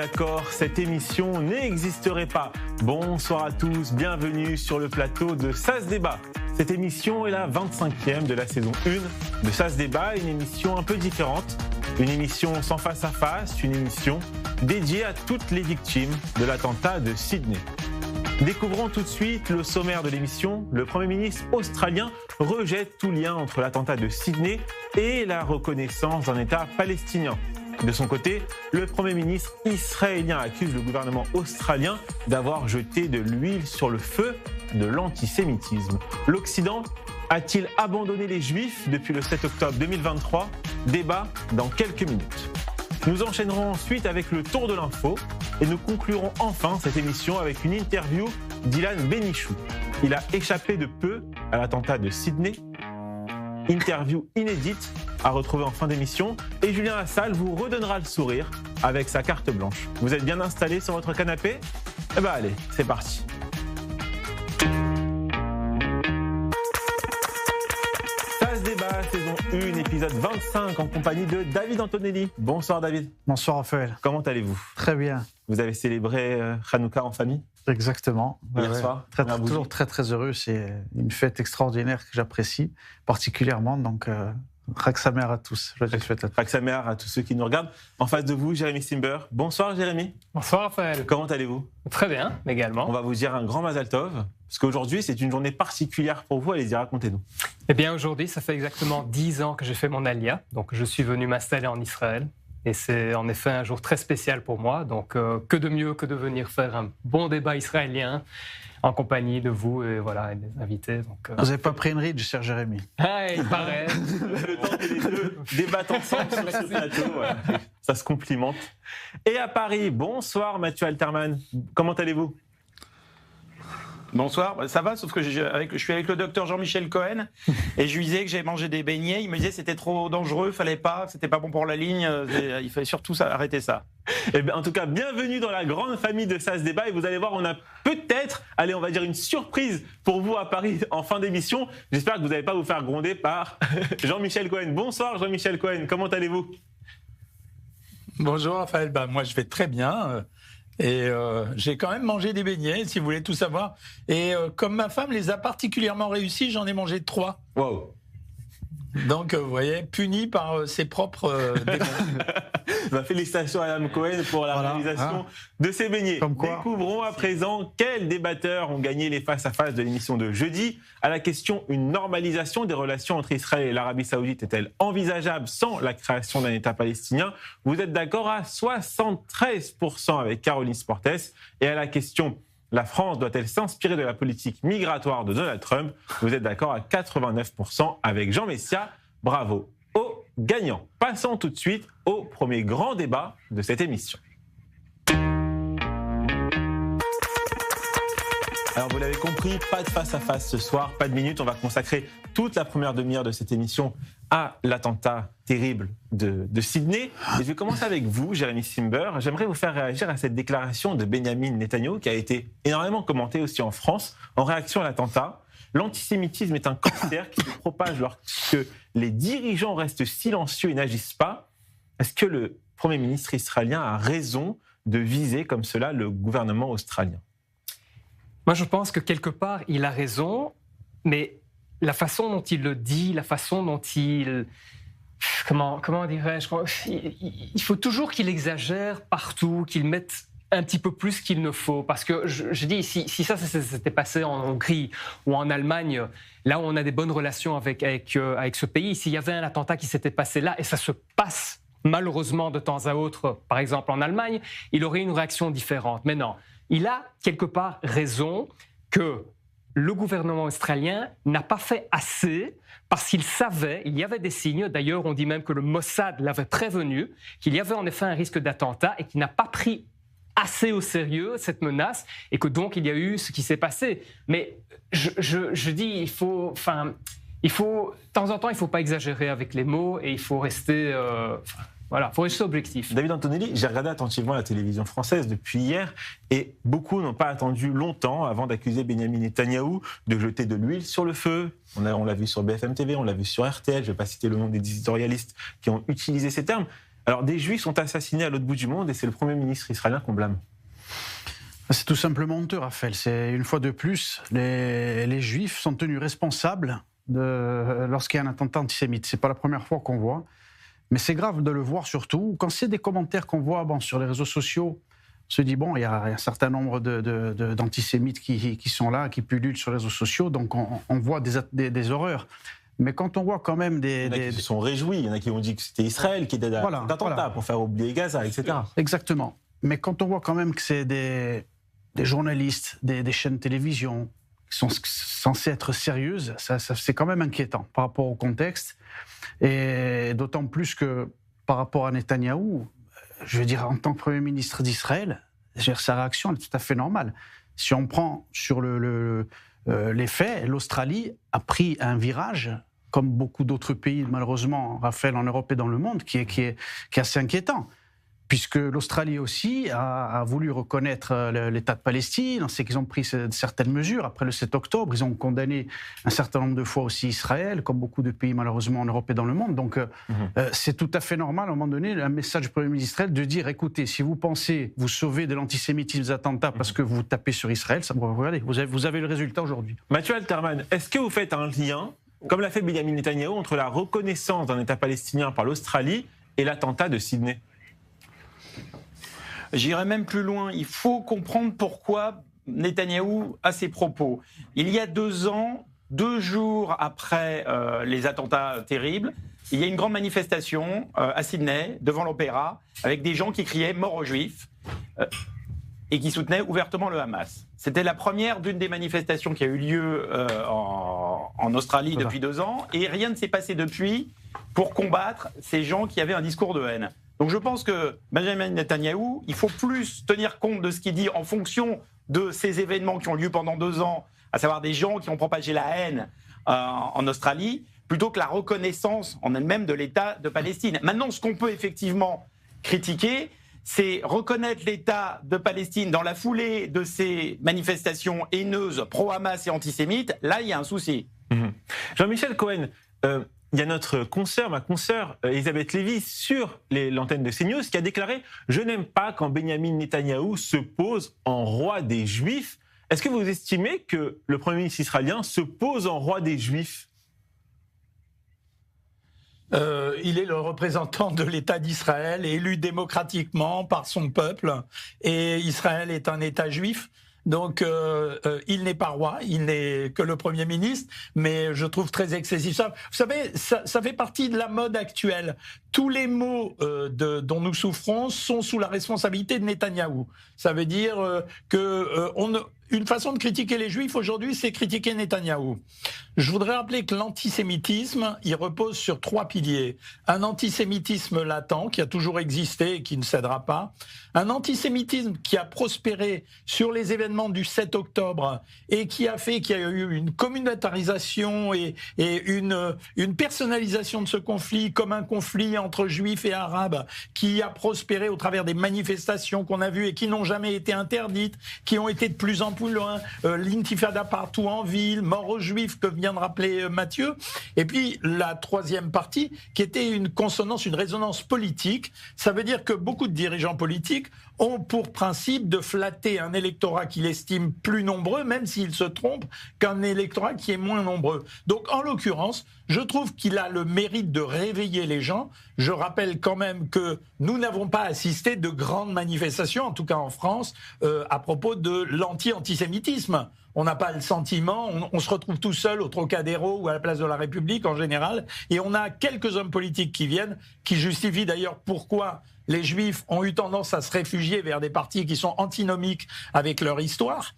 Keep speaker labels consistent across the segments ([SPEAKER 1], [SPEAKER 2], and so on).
[SPEAKER 1] d'accord, cette émission n'existerait pas. Bonsoir à tous, bienvenue sur le plateau de Ça se débat. Cette émission est la 25e de la saison 1 de Ça se débat, une émission un peu différente, une émission sans face à face, une émission dédiée à toutes les victimes de l'attentat de Sydney. Découvrons tout de suite le sommaire de l'émission. Le Premier ministre australien rejette tout lien entre l'attentat de Sydney et la reconnaissance d'un État palestinien. De son côté, le Premier ministre israélien accuse le gouvernement australien d'avoir jeté de l'huile sur le feu de l'antisémitisme. L'Occident a-t-il abandonné les Juifs depuis le 7 octobre 2023 ? Débat dans quelques minutes. Nous enchaînerons ensuite avec le tour de l'info et nous conclurons enfin cette émission avec une interview d'Ilan Benichou. Il a échappé de peu à l'attentat de Sydney. Interview inédite à retrouver en fin d'émission. Et Julien Lassalle vous redonnera le sourire avec sa carte blanche. Vous êtes bien installé sur votre canapé ? Eh ben allez, c'est parti. Ça se débat, saison 1, épisode 25 en compagnie de David Antonelli. Bonsoir David.
[SPEAKER 2] Bonsoir Raphaël.
[SPEAKER 1] Comment allez-vous ?
[SPEAKER 2] Très bien.
[SPEAKER 1] Vous avez célébré Hanouka en famille ?
[SPEAKER 2] Exactement.
[SPEAKER 1] Hier soir,
[SPEAKER 2] toujours très heureux. C'est une fête extraordinaire que j'apprécie particulièrement. Donc, Chag Sameach à tous.
[SPEAKER 1] Chag Sameach à tous ceux qui nous regardent. En face de vous, Jérémy Simber. Bonsoir Jérémy.
[SPEAKER 3] Bonsoir Raphaël.
[SPEAKER 1] Comment allez-vous ?
[SPEAKER 3] Très bien, également.
[SPEAKER 1] On va vous dire un grand Mazal Tov, parce qu'aujourd'hui, c'est une journée particulière pour vous. Allez-y, racontez-nous.
[SPEAKER 3] Eh bien, aujourd'hui, ça fait exactement 10 ans que j'ai fait mon Aliyah. Donc, je suis venu m'installer en Israël. Et c'est en effet un jour très spécial pour moi. Donc, que de mieux que de venir faire un bon débat israélien en compagnie de vous et voilà, et des invités. Donc,
[SPEAKER 2] Vous n'avez pas pris une ride, cher Jérémy ?
[SPEAKER 3] Ah, il paraît.
[SPEAKER 1] Le temps que les deux débattent ensemble sur ce plateau, voilà. Ça se complimente. Et à Paris, bonsoir Mathieu Alterman. Comment allez-vous ?
[SPEAKER 4] Bonsoir, ça va, sauf que je suis avec le docteur Jean-Michel Cohen et je lui disais que j'avais mangé des beignets. Il me disait que c'était trop dangereux, fallait pas, c'était pas bon pour la ligne, il fallait surtout arrêter ça.
[SPEAKER 1] Eh bien, en tout cas, bienvenue dans la grande famille de Ça se débat. Et vous allez voir, on a peut-être, allez, on va dire une surprise pour vous à Paris en fin d'émission. J'espère que vous n'allez pas vous faire gronder par Jean-Michel Cohen. Bonsoir Jean-Michel Cohen, comment allez-vous ?
[SPEAKER 5] Bonjour Raphaël, moi je vais très bien. Et j'ai quand même mangé des beignets, si vous voulez tout savoir. Et comme ma femme les a particulièrement réussis, j'en ai mangé 3.
[SPEAKER 1] Wow.
[SPEAKER 5] Donc, vous voyez, puni par ses propres démons.
[SPEAKER 1] Félicitations à Mme Cohen pour la réalisation de ces beignets. Découvrons à présent quels débatteurs ont gagné les face-à-face de l'émission de jeudi. À la question, une normalisation des relations entre Israël et l'Arabie Saoudite est-elle envisageable sans la création d'un État palestinien ? Vous êtes d'accord à 73% avec Caroline Sportes. Et à la question, la France doit-elle s'inspirer de la politique migratoire de Donald Trump ? Vous êtes d'accord à 89% avec Jean Messia. Bravo aux gagnants. Passons tout de suite au premier grand débat de cette émission. Alors vous l'avez compris, pas de face-à-face ce soir, pas de minutes. On va consacrer toute la première demi-heure de cette émission à l'attentat terrible de Sydney. Et je vais commencer avec vous, Jérémy Simber. J'aimerais vous faire réagir à cette déclaration de Benyamin Netanyahou qui a été énormément commentée aussi en France en réaction à l'attentat. L'antisémitisme est un cancer qui se propage lorsque les dirigeants restent silencieux et n'agissent pas. Est-ce que le Premier ministre israélien a raison de viser comme cela le gouvernement australien ?
[SPEAKER 3] Moi, je pense que quelque part, il a raison, mais la façon dont il le dit, la façon dont il... Comment dirais-je ? Il faut toujours qu'il exagère partout, qu'il mette un petit peu plus qu'il ne faut. Parce que, je dis, si ça s'était passé en Hongrie ou en Allemagne, là où on a des bonnes relations avec ce pays, s'il y avait un attentat qui s'était passé là, et ça se passe malheureusement de temps à autre, par exemple en Allemagne, il aurait une réaction différente. Mais non. Il a quelque part raison que le gouvernement australien n'a pas fait assez parce qu'il savait, il y avait des signes, d'ailleurs on dit même que le Mossad l'avait prévenu, qu'il y avait en effet un risque d'attentat et qu'il n'a pas pris assez au sérieux cette menace et que donc il y a eu ce qui s'est passé. Mais je dis, il faut, de temps en temps, il ne faut pas exagérer avec les mots et il faut rester... Voilà, il faut rester objectif.
[SPEAKER 1] David Antonelli, j'ai regardé attentivement la télévision française depuis hier et beaucoup n'ont pas attendu longtemps avant d'accuser Benyamin Netanyahou de jeter de l'huile sur le feu. On l'a vu sur BFM TV, on l'a vu sur RTL, je ne vais pas citer le nom des éditorialistes qui ont utilisé ces termes. Alors, des Juifs sont assassinés à l'autre bout du monde et c'est le Premier ministre israélien qu'on blâme.
[SPEAKER 2] C'est tout simplement honteux, Raphaël. C'est une fois de plus, les Juifs sont tenus responsables lorsqu'il y a un attentat antisémite. C'est pas la première fois qu'on voit, mais c'est grave de le voir surtout quand c'est des commentaires qu'on voit sur les réseaux sociaux. On se dit bon, il y a un certain nombre d'antisémites qui sont là, qui pullulent sur les réseaux sociaux, donc on voit des horreurs. Mais quand on voit quand même
[SPEAKER 1] il y en a qui se sont réjouis, il y en a qui ont dit que c'était Israël qui était derrière cet attentat pour faire oublier Gaza, etc.
[SPEAKER 2] Exactement. Mais quand on voit quand même que c'est des journalistes, des chaînes de télévision qui sont censées être sérieuses, ça c'est quand même inquiétant par rapport au contexte. Et d'autant plus que par rapport à Netanyahou, je veux dire, en tant que Premier ministre d'Israël, sa réaction est tout à fait normale. Si on prend sur les faits, l'Australie a pris un virage, comme beaucoup d'autres pays, malheureusement, Raphaël, en Europe et dans le monde, qui est assez inquiétant. Puisque l'Australie aussi a voulu reconnaître l'État de Palestine, on sait qu'ils ont pris certaines mesures. Après le 7 octobre, ils ont condamné un certain nombre de fois aussi Israël, comme beaucoup de pays malheureusement en Europe et dans le monde. Donc c'est tout à fait normal, à un moment donné, un message du Premier ministre d'Israël de dire, écoutez, si vous pensez vous sauver de l'antisémitisme des attentats parce que vous tapez sur Israël, regardez, vous avez le résultat aujourd'hui.
[SPEAKER 1] Mathieu Alterman, est-ce que vous faites un lien, comme l'a fait Benyamin Netanyahou, entre la reconnaissance d'un État palestinien par l'Australie et l'attentat de Sydney ?
[SPEAKER 4] J'irai même plus loin. Il faut comprendre pourquoi Netanyahou a ces propos. Il y a 2 ans, 2 jours après les attentats terribles, il y a une grande manifestation à Sydney, devant l'Opéra, avec des gens qui criaient « mort aux Juifs » et qui soutenaient ouvertement le Hamas. C'était la première d'une des manifestations qui a eu lieu en Australie depuis 2 ans, et rien ne s'est passé depuis pour combattre ces gens qui avaient un discours de haine. Donc je pense que Benjamin Netanyahou, il faut plus tenir compte de ce qu'il dit en fonction de ces événements qui ont lieu pendant 2 ans, à savoir des gens qui ont propagé la haine en Australie, plutôt que la reconnaissance en elle-même de l'État de Palestine. Maintenant, ce qu'on peut effectivement critiquer, c'est reconnaître l'État de Palestine dans la foulée de ces manifestations haineuses pro-Hamas et antisémites. Là, il y a un souci.
[SPEAKER 1] Jean-Michel Cohen, il y a ma consoeur Elisabeth Lévy sur l'antenne de CNews qui a déclaré « Je n'aime pas quand Benyamin Netanyahou se pose en roi des Juifs ». Est-ce que vous estimez que le Premier ministre israélien se pose en roi des Juifs ?
[SPEAKER 5] Il est le représentant de l'État d'Israël, élu démocratiquement par son peuple, et Israël est un État juif. Donc, il n'est pas roi, il n'est que le Premier ministre, mais je trouve très excessif ça. Vous savez, ça fait partie de la mode actuelle. Tous les maux dont nous souffrons sont sous la responsabilité de Netanyahou. Ça veut dire une façon de critiquer les Juifs aujourd'hui, c'est critiquer Netanyahou. Je voudrais rappeler que l'antisémitisme, il repose sur 3 piliers. Un antisémitisme latent qui a toujours existé et qui ne cédera pas. Un antisémitisme qui a prospéré sur les événements du 7 octobre et qui a fait qu'il y a eu une communautarisation et une personnalisation de ce conflit comme un conflit entre Juifs et Arabes qui a prospéré au travers des manifestations qu'on a vues et qui n'ont jamais été interdites, qui ont été de plus en plus loin, l'intifada partout en ville, mort aux Juifs que vient de rappeler Mathieu. Et puis la 3e partie qui était une consonance, une résonance politique. Ça veut dire que beaucoup de dirigeants politiques ont pour principe de flatter un électorat qu'il estime plus nombreux, même s'il se trompe, qu'un électorat qui est moins nombreux. Donc en l'occurrence, je trouve qu'il a le mérite de réveiller les gens. Je rappelle quand même que nous n'avons pas assisté de grandes manifestations, en tout cas en France, à propos de l'antisémitisme. On n'a pas le sentiment, on se retrouve tout seul au Trocadéro ou à la place de la République en général, et on a quelques hommes politiques qui viennent, qui justifient d'ailleurs pourquoi les Juifs ont eu tendance à se réfugier vers des partis qui sont antinomiques avec leur histoire.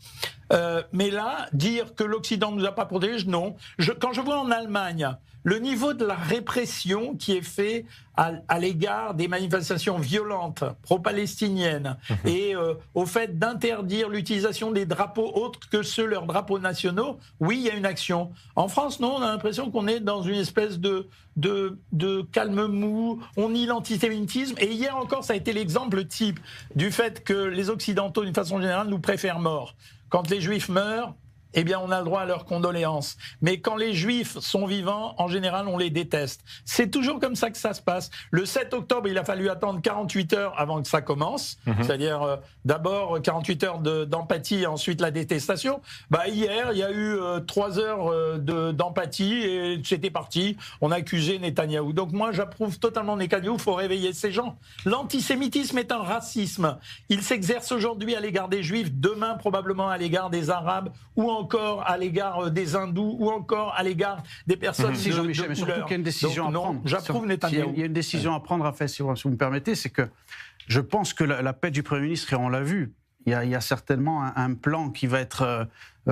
[SPEAKER 5] Mais là, dire que l'Occident ne nous a pas protégés, non. Quand je vois en Allemagne le niveau de la répression qui est fait à l'égard des manifestations violentes pro-palestiniennes et au fait d'interdire l'utilisation des drapeaux autres que leurs drapeaux nationaux, oui, il y a une action. En France, non, on a l'impression qu'on est dans une espèce de calme mou, on nie l'antisémitisme. Et hier encore, ça a été l'exemple type du fait que les Occidentaux, d'une façon générale, nous préfèrent morts. Quand les Juifs meurent, eh bien, on a le droit à leurs condoléances. Mais quand les Juifs sont vivants, en général, on les déteste. C'est toujours comme ça que ça se passe. Le 7 octobre, il a fallu attendre 48 heures avant que ça commence. C'est-à-dire, d'abord 48 heures d'empathie et ensuite la détestation. Hier, il y a eu 3 heures d'empathie et c'était parti. On a accusé Netanyahou. Donc moi, j'approuve totalement Netanyahou. Il faut réveiller ces gens. L'antisémitisme est un racisme. Il s'exerce aujourd'hui à l'égard des Juifs, demain probablement à l'égard des Arabes, ou encore à l'égard des Hindous, ou encore à l'égard des personnes
[SPEAKER 2] Si Jean-Michel, mais surtout qu'il y a une décision à prendre.
[SPEAKER 5] J'approuve Netanyahou.
[SPEAKER 2] Il y a une décision à prendre, si vous me permettez, c'est que je pense que l'appel du Premier ministre, et on l'a vu, il y a certainement un plan qui va être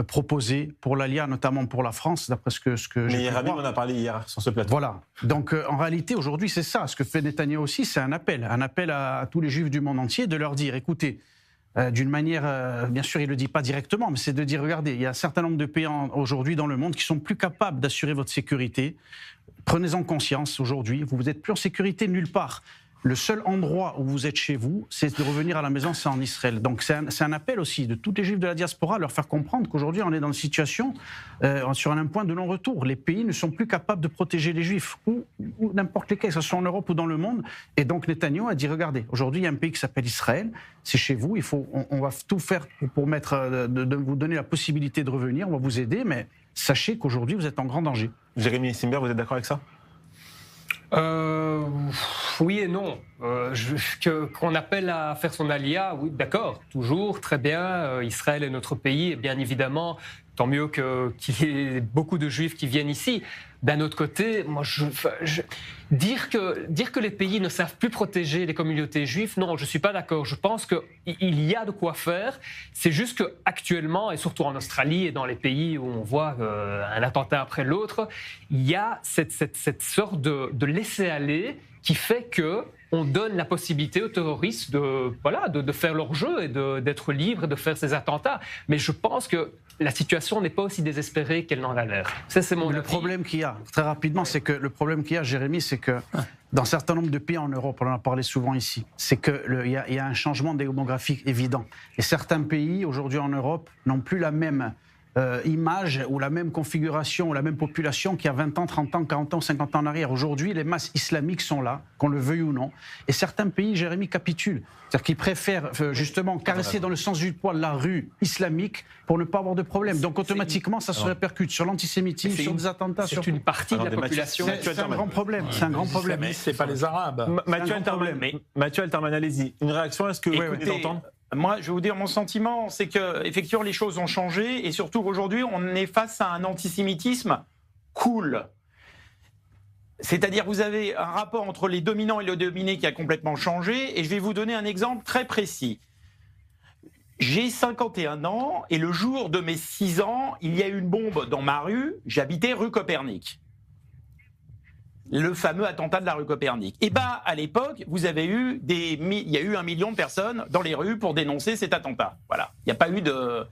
[SPEAKER 2] proposé pour l'ALIA, notamment pour la France, d'après ce que j'ai
[SPEAKER 1] Mais
[SPEAKER 2] pu
[SPEAKER 1] Rabin
[SPEAKER 2] voir.
[SPEAKER 1] en a parlé hier sur ce plateau.
[SPEAKER 2] Voilà. Donc, en réalité, aujourd'hui, c'est ça. Ce que fait Netanyahou aussi, c'est un appel à tous les Juifs du monde entier de leur dire, écoutez, d'une manière, bien sûr, il ne le dit pas directement, mais c'est de dire, regardez, il y a un certain nombre de pays aujourd'hui dans le monde qui sont plus capables d'assurer votre sécurité. Prenez-en conscience aujourd'hui, vous n'êtes plus en sécurité nulle part. Le seul endroit où vous êtes chez vous, c'est de revenir à la maison, c'est en Israël. Donc c'est un appel aussi de tous les Juifs de la diaspora à leur faire comprendre qu'aujourd'hui on est dans une situation sur un point de non-retour. Les pays ne sont plus capables de protéger les Juifs, ou n'importe lesquels, que ce soit en Europe ou dans le monde. Et donc Netanyahou a dit, regardez, aujourd'hui il y a un pays qui s'appelle Israël, c'est chez vous, on va tout faire pour de vous donner la possibilité de revenir, on va vous aider, mais sachez qu'aujourd'hui vous êtes en grand danger.
[SPEAKER 1] Jérémy Simber, vous êtes d'accord avec ça ?
[SPEAKER 3] Oui et non. Qu'on appelle à faire son alia, oui, d'accord, toujours, très bien. Israël est notre pays, et bien évidemment, tant mieux qu'il y ait beaucoup de Juifs qui viennent ici. D'un autre côté, moi, dire que les pays ne savent plus protéger les communautés juives, non, je ne suis pas d'accord. Je pense qu'il y a de quoi faire. C'est juste qu'actuellement, et surtout en Australie et dans les pays où on voit un attentat après l'autre, il y a cette sorte de laisser-aller qui fait qu'on donne la possibilité aux terroristes de faire leur jeu et d'être libres et de faire ces attentats. Mais je pense que la situation n'est pas aussi désespérée qu'elle n'en a l'air. Ça, c'est mon avis.
[SPEAKER 2] Le problème qu'il y a, très rapidement, c'est que le problème qu'il y a, Jérémy, c'est que dans un certain nombre de pays en Europe, on en a parlé souvent ici, c'est qu'il y a un changement démographique évident. Et certains pays, aujourd'hui en Europe, n'ont plus la même image ou la même configuration ou la même population qu'il y a 20 ans, 30 ans, 40 ans, 50 ans en arrière. Aujourd'hui, les masses islamiques sont là, qu'on le veuille ou non. Et certains pays, Jérémy, capitulent. C'est-à-dire qu'ils préfèrent justement caresser dans le sens du poil la rue islamique pour ne pas avoir de problème. Donc automatiquement, ça se répercute sur l'antisémitisme, sur des attentats.
[SPEAKER 3] C'est une partie de la population.
[SPEAKER 2] C'est un grand problème. C'est un grand problème.
[SPEAKER 5] C'est pas les Arabes.
[SPEAKER 1] Mathieu Alterman, allez-y. Une réaction, est-ce que vous pouvez entendre ?
[SPEAKER 4] Moi, je vais vous dire mon sentiment, c'est que effectivement les choses ont changé et surtout aujourd'hui, on est face à un antisémitisme cool. C'est-à-dire vous avez un rapport entre les dominants et les dominés qui a complètement changé et je vais vous donner un exemple très précis. J'ai 51 ans et le jour de mes 6 ans, il y a eu une bombe dans ma rue, j'habitais rue Copernic. Le fameux attentat de la rue Copernic. Et à l'époque, vous avez eu il y a eu 1 million de personnes dans les rues pour dénoncer cet attentat. Voilà. Il n'y a pas eu de...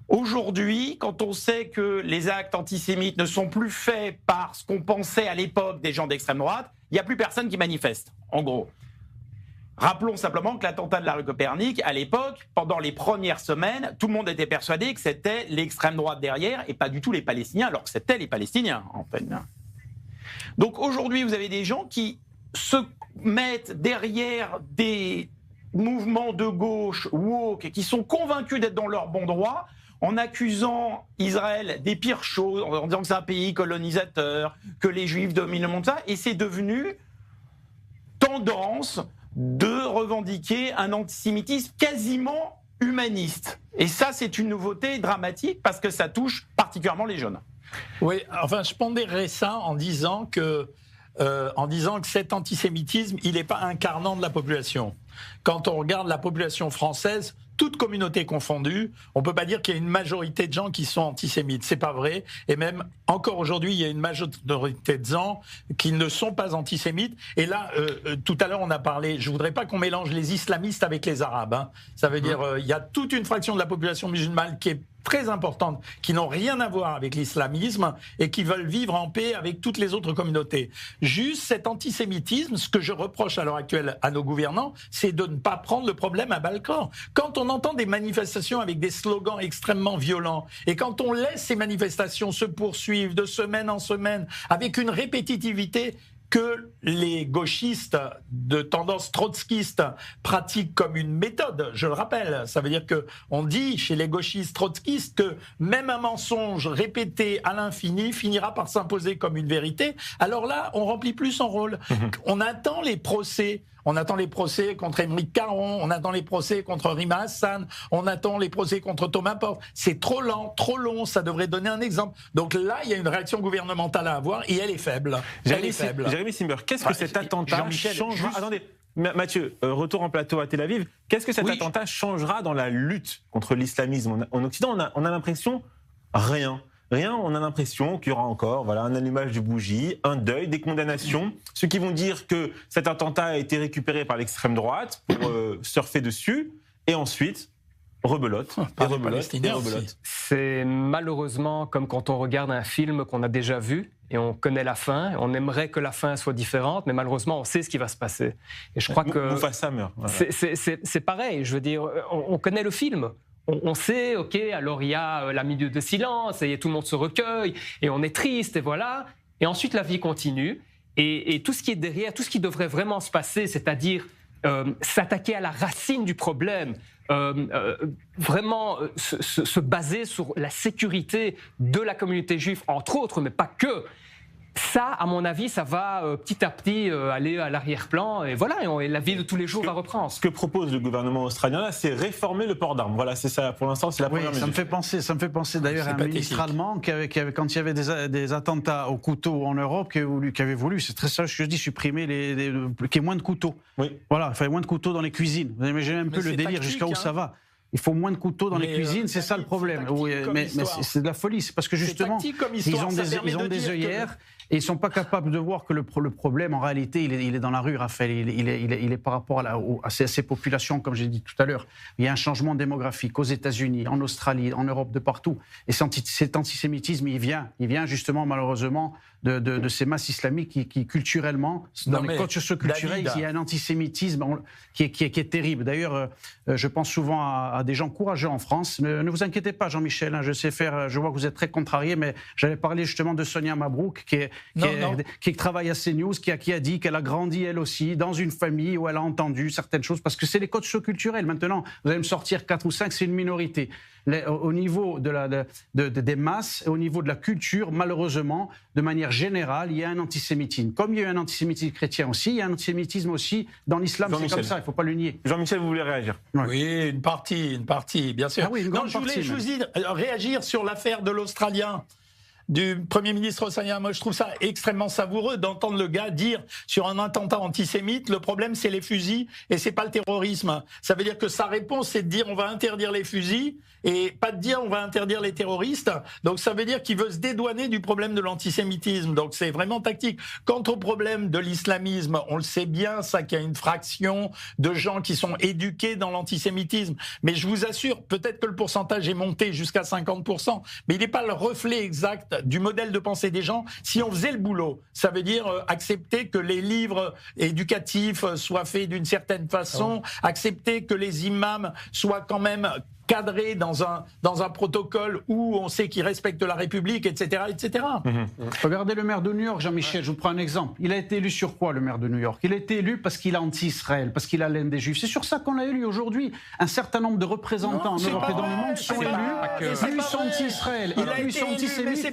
[SPEAKER 4] Aujourd'hui, quand on sait que les actes antisémites ne sont plus faits par ce qu'on pensait à l'époque des gens d'extrême droite, il n'y a plus personne qui manifeste, en gros. Rappelons simplement que l'attentat de la rue Copernic, à l'époque, pendant les premières semaines, tout le monde était persuadé que c'était l'extrême droite derrière et pas du tout les Palestiniens, alors que c'était les Palestiniens, en fait. Donc aujourd'hui, vous avez des gens qui se mettent derrière des mouvements de gauche, woke, qui sont convaincus d'être dans leur bon droit, en accusant Israël des pires choses, en disant que c'est un pays colonisateur, que les Juifs dominent le monde, ça, et c'est devenu tendance de revendiquer un antisémitisme quasiment humaniste. Et ça, c'est une nouveauté dramatique parce que ça touche particulièrement les jeunes.
[SPEAKER 5] Oui, enfin, je pondérerais ça en disant que cet antisémitisme, il n'est pas incarnant de la population. Quand on regarde la population française, toute communauté confondue, on ne peut pas dire qu'il y a une majorité de gens qui sont antisémites. C'est pas vrai. Et même encore aujourd'hui, il y a une majorité de gens qui ne sont pas antisémites. Et là, tout à l'heure, on a parlé. Je voudrais pas qu'on mélange les islamistes avec les arabes. Hein. Ça veut dire il y a toute une fraction de la population musulmane qui est très importantes qui n'ont rien à voir avec l'islamisme et qui veulent vivre en paix avec toutes les autres communautés. Juste cet antisémitisme, ce que je reproche à l'heure actuelle à nos gouvernants, c'est de ne pas prendre le problème à bas-le-corps. Quand on entend des manifestations avec des slogans extrêmement violents et quand on laisse ces manifestations se poursuivre de semaine en semaine avec une répétitivité que les gauchistes de tendance trotskiste pratiquent comme une méthode, je le rappelle. Ça veut dire qu'on dit chez les gauchistes trotskistes que même un mensonge répété à l'infini finira par s'imposer comme une vérité. Alors là, on remplit plus son rôle. On attend les procès. On attend les procès contre Émeric Caron, on attend les procès contre Rima Hassan, on attend les procès contre Thomas Porte. C'est trop lent, trop long, ça devrait donner un exemple. Donc là, il y a une réaction gouvernementale à avoir et elle est faible.
[SPEAKER 1] Jérémy Simber, qu'est-ce que cet attentat changera Attendez, Mathieu, retour en plateau à Tel Aviv. Qu'est-ce que cet attentat changera dans la lutte contre l'islamisme en Occident? On a l'impression rien. On a l'impression qu'il y aura encore un allumage de bougie, un deuil, des condamnations. Ceux qui vont dire que cet attentat a été récupéré par l'extrême droite pour surfer dessus, et ensuite, rebelote.
[SPEAKER 3] C'est malheureusement comme quand on regarde un film qu'on a déjà vu et on connaît la fin. On aimerait que la fin soit différente, mais malheureusement, on sait ce qui va se passer. Et je crois que
[SPEAKER 1] Mufasa meurt. Voilà.
[SPEAKER 3] C'est pareil. Je veux dire, on connaît le film. On sait, ok, alors il y a la minute de silence, et tout le monde se recueille, et on est triste, et voilà. Et ensuite, la vie continue. Et tout ce qui est derrière, tout ce qui devrait vraiment se passer, c'est-à-dire s'attaquer à la racine du problème, vraiment se baser sur la sécurité de la communauté juive, entre autres, mais pas que. Ça, à mon avis, ça va petit à petit aller à l'arrière-plan, et voilà, et la vie de tous les jours va reprendre.
[SPEAKER 1] Ce que propose le gouvernement australien, là, c'est réformer le port d'armes. Voilà, c'est ça, pour l'instant, c'est la première mesure.
[SPEAKER 2] Ça me fait penser d'ailleurs à un ministre allemand qui avait, quand il y avait des attentats au couteau en Europe, qui avait voulu, c'est très sage ce que je dis, supprimer qu'il y ait moins de couteaux.
[SPEAKER 1] Oui.
[SPEAKER 2] Voilà, il fallait moins de couteaux dans les cuisines. Vous imaginez un peu le délire jusqu'à où ça va. Il faut moins de couteaux dans les cuisines, c'est ça le problème. Mais c'est de la folie, c'est parce que justement, ils ont des œillères et ils ne sont pas capables de voir que le problème, en réalité, il est dans la rue, Raphaël. Il est par rapport à ces populations, comme j'ai dit tout à l'heure. Il y a un changement démographique aux États-Unis, en Australie, en Europe, de partout. Et cet antisémitisme, il vient justement, malheureusement, de ces masses islamiques qui culturellement, dans les codes socioculturels, il y a un antisémitisme qui est terrible. D'ailleurs, je pense souvent à des gens courageux en France. Ne vous inquiétez pas, Jean-Michel, je vois que vous êtes très contrarié, mais j'avais parlé justement de Sonia Mabrouk, qui travaille à CNews, qui a dit qu'elle a grandi elle aussi dans une famille où elle a entendu certaines choses, parce que c'est les codes socioculturels. Maintenant, vous allez me sortir 4 ou 5, c'est une minorité. Au niveau des masses, au niveau de la culture, malheureusement, de manière générale, il y a un antisémitisme. Comme il y a un antisémitisme chrétien aussi, il y a un antisémitisme aussi dans l'islam. C'est comme ça, il ne faut pas le nier.
[SPEAKER 1] Jean-Michel, vous voulez réagir?
[SPEAKER 5] Oui, une partie, bien sûr.
[SPEAKER 2] Ah oui,
[SPEAKER 5] je voulais réagir sur l'affaire de l'Australien, du Premier ministre australien. Moi, je trouve ça extrêmement savoureux d'entendre le gars dire sur un attentat antisémite, le problème c'est les fusils et c'est pas le terrorisme. Ça veut dire que sa réponse c'est de dire on va interdire les fusils et pas de dire on va interdire les terroristes. Donc ça veut dire qu'il veut se dédouaner du problème de l'antisémitisme. Donc c'est vraiment tactique. Quant au problème de l'islamisme, on le sait bien, ça qu'il y a une fraction de gens qui sont éduqués dans l'antisémitisme. Mais je vous assure, peut-être que le pourcentage est monté jusqu'à 50%, mais il n'est pas le reflet exact du modèle de pensée des gens. Si on faisait le boulot, ça veut dire accepter que les livres éducatifs soient faits d'une certaine façon, accepter que les imams soient quand même cadré dans un protocole où on sait qu'il respecte la République, etc., etc.
[SPEAKER 2] Regardez le maire de New York, Jean-Michel, je vous prends un exemple. Il a été élu sur quoi, le maire de New York? Il a été élu parce qu'il est anti-Israël, parce qu'il a l'aime des Juifs. C'est sur ça qu'on l'a élu aujourd'hui. Un certain nombre de représentants en Europe et dans le monde sont élus. Ils sont anti-Israël. Ils sont antisémites.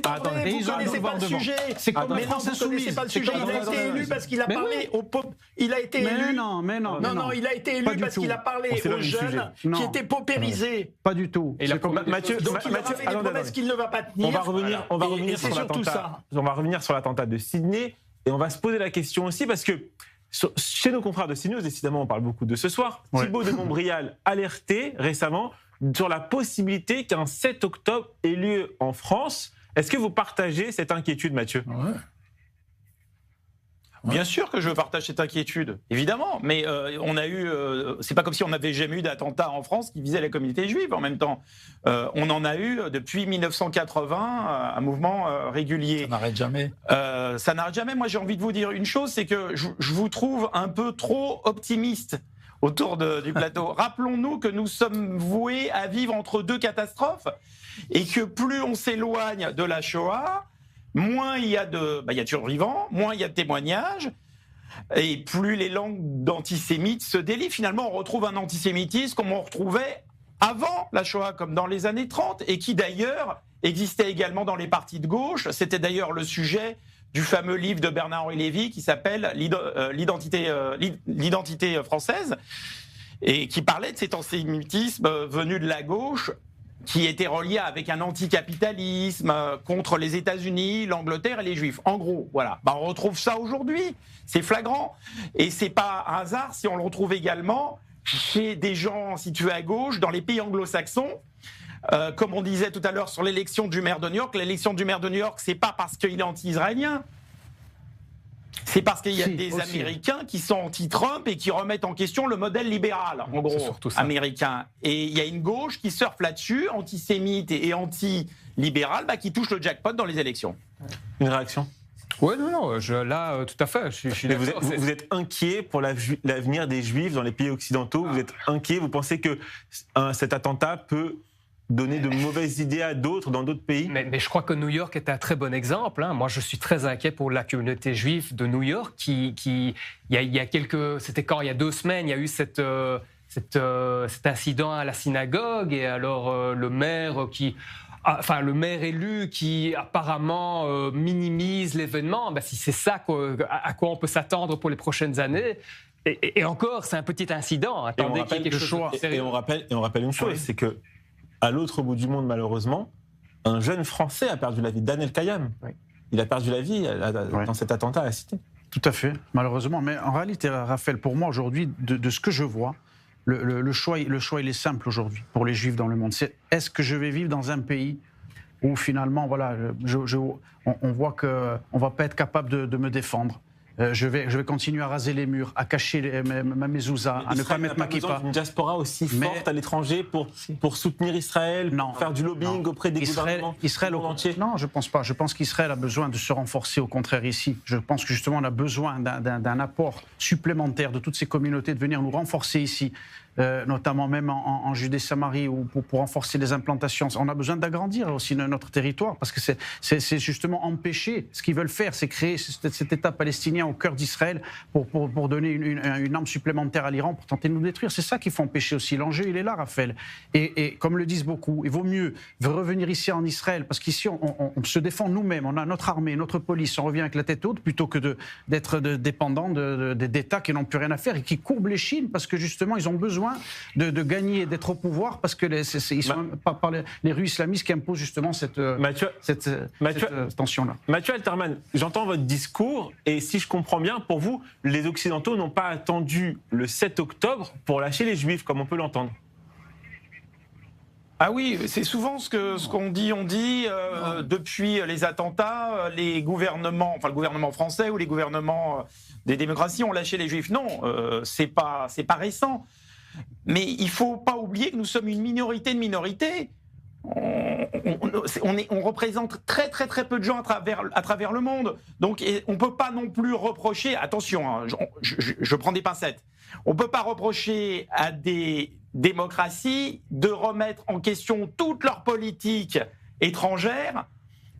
[SPEAKER 5] Et ils ont le devoir devant. C'est comme la France insoumise. C'est pas le sujet. Il a été élu parce qu'il a parlé au peuple. Il a été élu. Non, il a été élu parce qu'il a parlé aux jeunes qui étaient paupérisés.
[SPEAKER 2] Pas du tout.
[SPEAKER 1] Et Mathieu,
[SPEAKER 5] il a promesses qu'il ne va pas tenir.
[SPEAKER 1] On va revenir sur l'attentat. On va revenir sur l'attentat de Sydney et on va se poser la question aussi parce que chez nos confrères de CNews, décidément, on parle beaucoup de ce soir. Thibault de Montbrial alerté récemment sur la possibilité qu'un 7 octobre ait lieu en France. Est-ce que vous partagez cette inquiétude, Mathieu?
[SPEAKER 4] Bien sûr que je partage cette inquiétude, évidemment, mais on a eu, c'est pas comme si on n'avait jamais eu d'attentats en France qui visaient la communauté juive en même temps. On en a eu depuis 1980, un mouvement régulier.
[SPEAKER 5] Ça n'arrête jamais.
[SPEAKER 4] Ça n'arrête jamais. Moi, j'ai envie de vous dire une chose, c'est que je vous trouve un peu trop optimiste autour du plateau. Rappelons-nous que nous sommes voués à vivre entre deux catastrophes et que plus on s'éloigne de la Shoah, moins il y a de survivants, moins il y a de témoignages, et plus les langues d'antisémites se délient. Finalement, on retrouve un antisémitisme comme on retrouvait avant la Shoah, comme dans les années 30, et qui d'ailleurs existait également dans les partis de gauche. C'était d'ailleurs le sujet du fameux livre de Bernard-Henri Lévy qui s'appelle l'identité française, et qui parlait de cet antisémitisme venu de la gauche, qui était relié avec un anticapitalisme contre les États-Unis, l'Angleterre et les Juifs. En gros, voilà. On retrouve ça aujourd'hui. C'est flagrant. Et c'est pas un hasard si on le retrouve également chez des gens situés à gauche dans les pays anglo-saxons. Comme on disait tout à l'heure sur l'élection du maire de New York, l'élection du maire de New York, c'est pas parce qu'il est anti-israélien. C'est parce qu'il y a des Américains qui sont anti-Trump et qui remettent en question le modèle libéral, en gros, américain. Et il y a une gauche qui surfe là-dessus, antisémite et anti-libérale, qui touche le jackpot dans les élections.
[SPEAKER 1] Une réaction ?
[SPEAKER 3] Oui, non, là, tout à fait. Je suis
[SPEAKER 1] vous êtes inquiet pour l'avenir des Juifs dans les pays occidentaux ? Vous êtes inquiet ? Vous pensez que cet attentat peut donner de mauvaises idées à d'autres dans d'autres pays?
[SPEAKER 3] Mais je crois que New York est un très bon exemple. Moi, je suis très inquiet pour la communauté juive de New York il y a c'était quand, il y a 2 semaines, il y a eu cet incident à la synagogue, et alors le maire élu qui apparemment minimise l'événement. Si c'est ça à quoi on peut s'attendre pour les prochaines années. Et encore, c'est un petit incident. Attendez qu'il y ait quelque chose de sérieux.
[SPEAKER 1] Et on rappelle une chose, c'est que à l'autre bout du monde, malheureusement, un jeune Français a perdu la vie, Daniel Kayam. Oui. Il a perdu la vie dans cet attentat à la Cité.
[SPEAKER 2] Tout à fait, malheureusement. Mais en réalité, Raphaël, pour moi aujourd'hui, de ce que je vois, le choix il est simple aujourd'hui pour les Juifs dans le monde. C'est est-ce que je vais vivre dans un pays où finalement, voilà, on voit qu'on ne va pas être capable de me défendre. Je vais continuer à raser les murs, à cacher ma mezouza, à ne pas mettre ma kippa.
[SPEAKER 1] Une diaspora aussi forte à l'étranger pour soutenir Israël, faire du lobbying auprès des gouvernements entiers.
[SPEAKER 2] Non, je pense pas. Je pense qu'Israël a besoin de se renforcer, au contraire, ici. Je pense que justement, on a besoin d'un apport supplémentaire de toutes ces communautés, de venir nous renforcer ici, notamment même en Judée-Samarie, pour renforcer les implantations. On a besoin d'agrandir aussi notre territoire, parce que c'est justement empêcher. Ce qu'ils veulent faire, c'est créer cet État palestinien au cœur d'Israël pour donner une arme supplémentaire à l'Iran pour tenter de nous détruire. C'est ça qu'il faut empêcher aussi. L'enjeu, il est là, Raphaël. Et comme le disent beaucoup, il vaut mieux revenir ici en Israël, parce qu'ici, on se défend nous-mêmes. On a notre armée, notre police, on revient avec la tête haute, plutôt que d'être dépendant d'États qui n'ont plus rien à faire et qui courbent les chines, parce que justement, ils ont besoin de gagner, d'être au pouvoir, parce que ils sont par les rues islamistes qui imposent justement cette tension-là.
[SPEAKER 1] Mathieu Alterman, j'entends votre discours, et si je comprends bien, pour vous, les Occidentaux n'ont pas attendu le 7 octobre pour lâcher les Juifs, comme on peut l'entendre.
[SPEAKER 4] Ah oui, c'est souvent ce qu'on dit. On dit depuis les attentats, les gouvernements, le gouvernement français ou les gouvernements des démocraties ont lâché les Juifs. Non, c'est pas récent. Mais il faut pas oublier que nous sommes une minorité de minorités. On représente très très très peu de gens à travers le monde. Donc on peut pas non plus reprocher. Attention, je prends des pincettes. On peut pas reprocher à des démocraties de remettre en question toute leur politique étrangère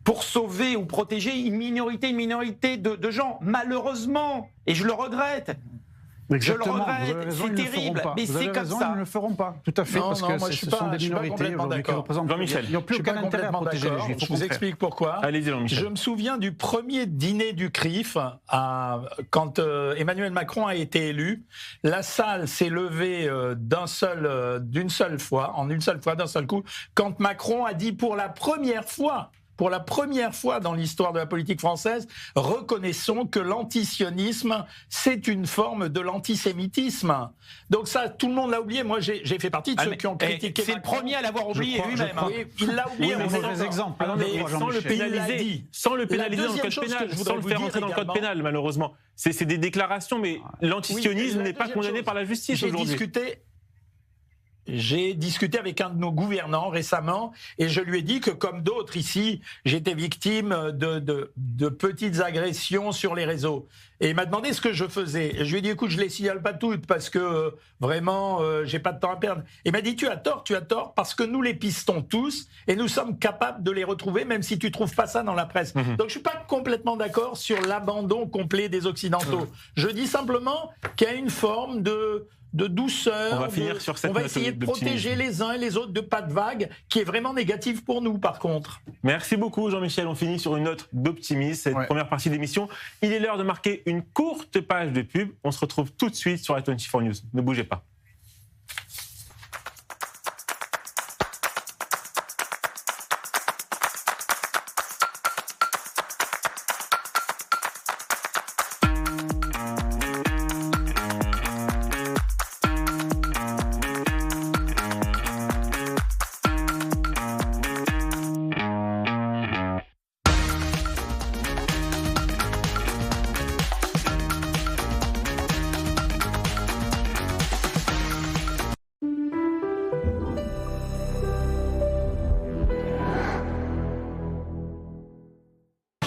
[SPEAKER 4] pour sauver ou protéger une minorité de gens. Malheureusement, et je le regrette.
[SPEAKER 2] Exactement.
[SPEAKER 4] Je le regrette, c'est terrible, mais c'est comme ça.
[SPEAKER 2] Ils ne le feront pas, tout à fait, parce que ce sont des minorités qui représentent.
[SPEAKER 1] Jean-Michel,
[SPEAKER 2] ils n'ont plus aucun intérêt à protéger les Juifs.
[SPEAKER 5] Je vous explique pourquoi.
[SPEAKER 1] Allez-y, Jean-Michel.
[SPEAKER 5] Je me souviens du premier dîner du CRIF, quand Emmanuel Macron a été élu. La salle s'est levée d'une seule fois, d'un seul coup, quand Macron a dit pour la première fois pour la première fois dans l'histoire de la politique française, reconnaissons que l'antisionisme, c'est une forme de l'antisémitisme. Donc ça, tout le monde l'a oublié. Moi, j'ai fait partie de ceux qui ont critiqué
[SPEAKER 4] C'est le
[SPEAKER 5] Macron.
[SPEAKER 4] premier à l'avoir oublié lui-même.
[SPEAKER 5] Oui, il l'a oublié.
[SPEAKER 2] Oui,
[SPEAKER 5] on est
[SPEAKER 2] mauvais
[SPEAKER 5] d'accord.
[SPEAKER 2] exemple.
[SPEAKER 5] Mais
[SPEAKER 1] sans le pénaliser, sans le pénaliser dans le code pénal, sans le faire entrer dans le code pénal, malheureusement. C'est des déclarations, mais l'antisionisme n'est pas condamné par la justice aujourd'hui.
[SPEAKER 5] J'ai discuté avec un de nos gouvernants récemment et je lui ai dit que, comme d'autres ici, j'étais victime de petites agressions sur les réseaux. Et il m'a demandé ce que je faisais. Et je lui ai dit, écoute, je les signale pas toutes parce que vraiment, j'ai pas de temps à perdre. Et il m'a dit, tu as tort, parce que nous les pistons tous et nous sommes capables de les retrouver, même si tu trouves pas ça dans la presse. Donc je suis pas complètement d'accord sur l'abandon complet des Occidentaux. Je dis simplement qu'il y a une forme de douceur.
[SPEAKER 1] On va finir sur cette
[SPEAKER 5] On va
[SPEAKER 1] note
[SPEAKER 5] essayer de
[SPEAKER 1] d'optimisme.
[SPEAKER 5] protéger les uns et les autres de pas de vagues, qui est vraiment négative pour nous, par contre.
[SPEAKER 1] Merci beaucoup Jean-Michel, on finit sur une note d'optimisme, cette première partie d'émission. Il est l'heure de marquer une courte page de pub. On se retrouve tout de suite sur la 24 News. Ne bougez pas.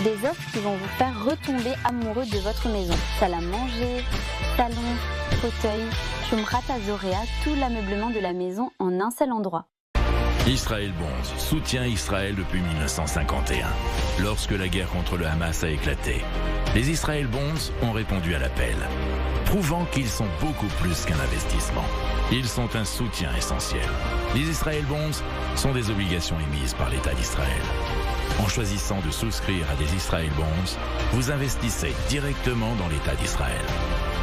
[SPEAKER 6] Des offres qui vont vous faire retomber amoureux de votre maison. Salle à manger, salon, fauteuil, Shumrat Azorea, tout l'ameublement de la maison en un seul endroit.
[SPEAKER 7] Israël Bonds soutient Israël depuis 1951, lorsque la guerre contre le Hamas a éclaté. Les Israël Bonds ont répondu à l'appel, prouvant qu'ils sont beaucoup plus qu'un investissement. Ils sont un soutien essentiel. Les Israël Bonds sont des obligations émises par l'État d'Israël. En choisissant de souscrire à des Israël Bonds, vous investissez directement dans l'État d'Israël.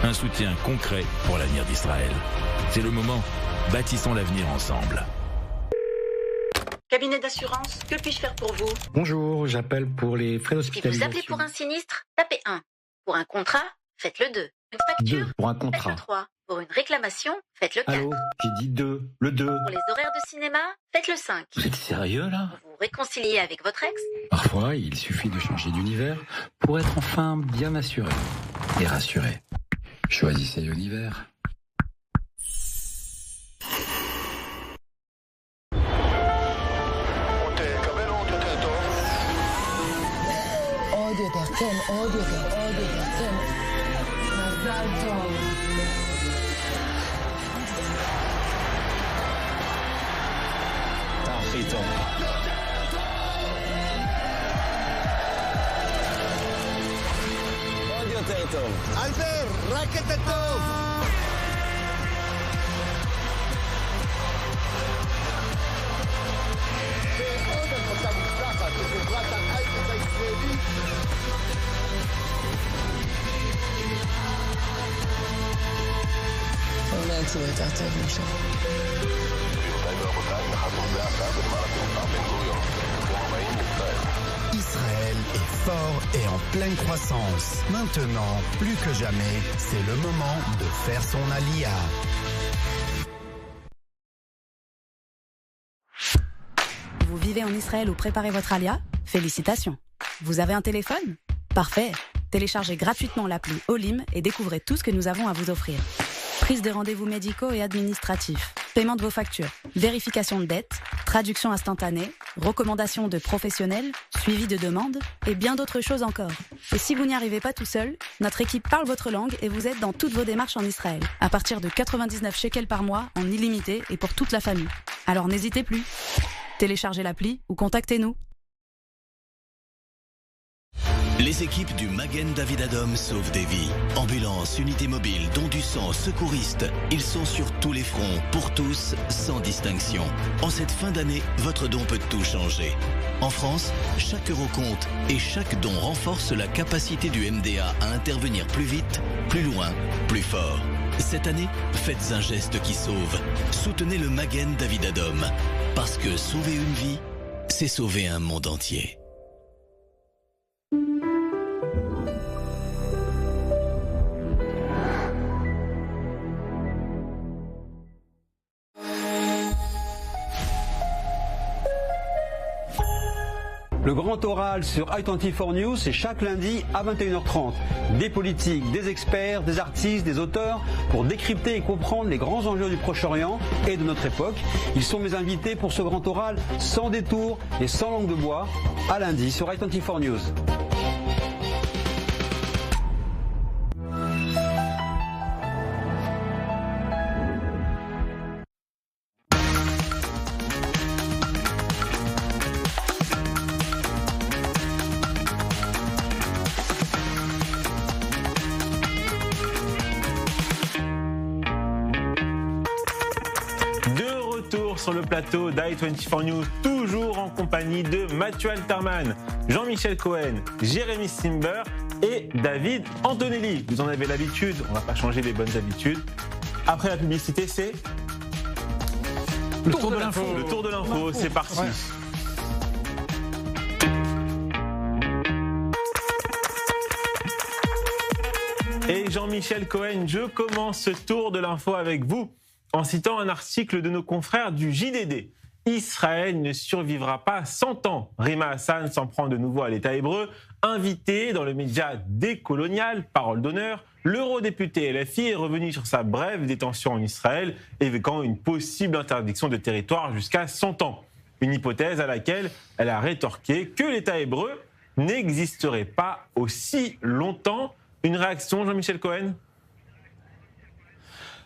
[SPEAKER 7] Un soutien concret pour l'avenir d'Israël. C'est le moment, bâtissons l'avenir ensemble.
[SPEAKER 8] Cabinet d'assurance, que puis-je faire pour vous?
[SPEAKER 9] Bonjour, j'appelle pour les frais
[SPEAKER 8] Si
[SPEAKER 9] d'hospitalisation.
[SPEAKER 8] vous appelez pour un sinistre, tapez 1. Pour un contrat, faites le 2. Une facture,
[SPEAKER 9] 2 pour un
[SPEAKER 8] faites
[SPEAKER 9] contrat.
[SPEAKER 8] le 3. Pour une réclamation, faites le 4.
[SPEAKER 9] Allô, j'ai dit 2, le 2.
[SPEAKER 8] Pour les horaires de cinéma, faites le 5.
[SPEAKER 9] Vous êtes sérieux là?
[SPEAKER 8] Pour vous réconcilier avec votre ex,
[SPEAKER 9] Parfois, il suffit de changer d'univers pour être enfin bien assuré et rassuré. Choisissez l'univers.
[SPEAKER 10] Israël est fort et en pleine croissance. Maintenant, plus que jamais, c'est le moment de faire son alia.
[SPEAKER 11] Vous vivez en Israël ou préparez votre alia? Félicitations. Vous avez un téléphone? Parfait. Téléchargez gratuitement l'appli Olim et découvrez tout ce que nous avons à vous offrir. Prise de rendez-vous médicaux et administratifs, paiement de vos factures, vérification de dettes, traduction instantanée, recommandations de professionnels, suivi de demandes et bien d'autres choses encore. Et si vous n'y arrivez pas tout seul, notre équipe parle votre langue et vous aide dans toutes vos démarches en Israël, à partir de 99 shekels par mois en illimité et pour toute la famille. Alors n'hésitez plus. Téléchargez l'appli ou contactez-nous.
[SPEAKER 12] Les équipes du Magen David Adom sauvent des vies. Ambulance, unité mobile, don du sang, secouristes. Ils sont sur tous les fronts, pour tous, sans distinction. En cette fin d'année, votre don peut tout changer. En France, chaque euro compte et chaque don renforce la capacité du MDA à intervenir plus vite, plus loin, plus fort. Cette année, faites un geste qui sauve. Soutenez le Magen David Adom. Parce que sauver une vie, c'est sauver un monde entier.
[SPEAKER 13] Le grand oral sur i24 News, c'est chaque lundi à 21h30. Des politiques, des experts, des artistes, des auteurs pour décrypter et comprendre les grands enjeux du Proche-Orient et de notre époque. Ils sont mes invités pour ce grand oral sans détour et sans langue de bois, à lundi sur i24 News.
[SPEAKER 1] Sur le plateau d'i24 News, toujours en compagnie de Mathieu Alterman, Jean-Michel Cohen, Jérémy Simber et David Antonelli. Vous en avez l'habitude, on ne va pas changer les bonnes habitudes. Après la publicité, c'est
[SPEAKER 2] le tour de l'info.
[SPEAKER 1] Le tour de l'info, c'est parti. Ouais. Et Jean-Michel Cohen, je commence ce tour de l'info avec vous en citant un article de nos confrères du JDD. Israël ne survivra pas 100 ans. Rima Hassan s'en prend de nouveau à l'État hébreu. Invité dans le média décolonial, parole d'honneur, l'eurodéputé LFI est revenu sur sa brève détention en Israël, évoquant une possible interdiction de territoire jusqu'à 100 ans. Une hypothèse à laquelle elle a rétorqué que l'État hébreu n'existerait pas aussi longtemps. Une réaction, Jean-Michel Cohen ?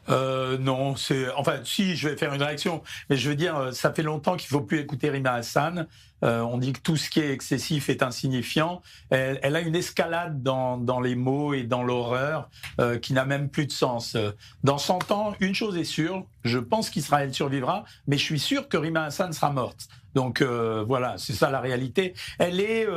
[SPEAKER 5] Non, si, je vais faire une réaction, mais je veux dire, ça fait longtemps qu'il ne faut plus écouter Rima Hassan. On dit que tout ce qui est excessif est insignifiant. Elle a une escalade dans les mots et dans l'horreur qui n'a même plus de sens. Dans 100 ans, une chose est sûre, je pense qu'Israël survivra, mais je suis sûr que Rima Hassan sera morte. Donc voilà, c'est ça la réalité. Elle est,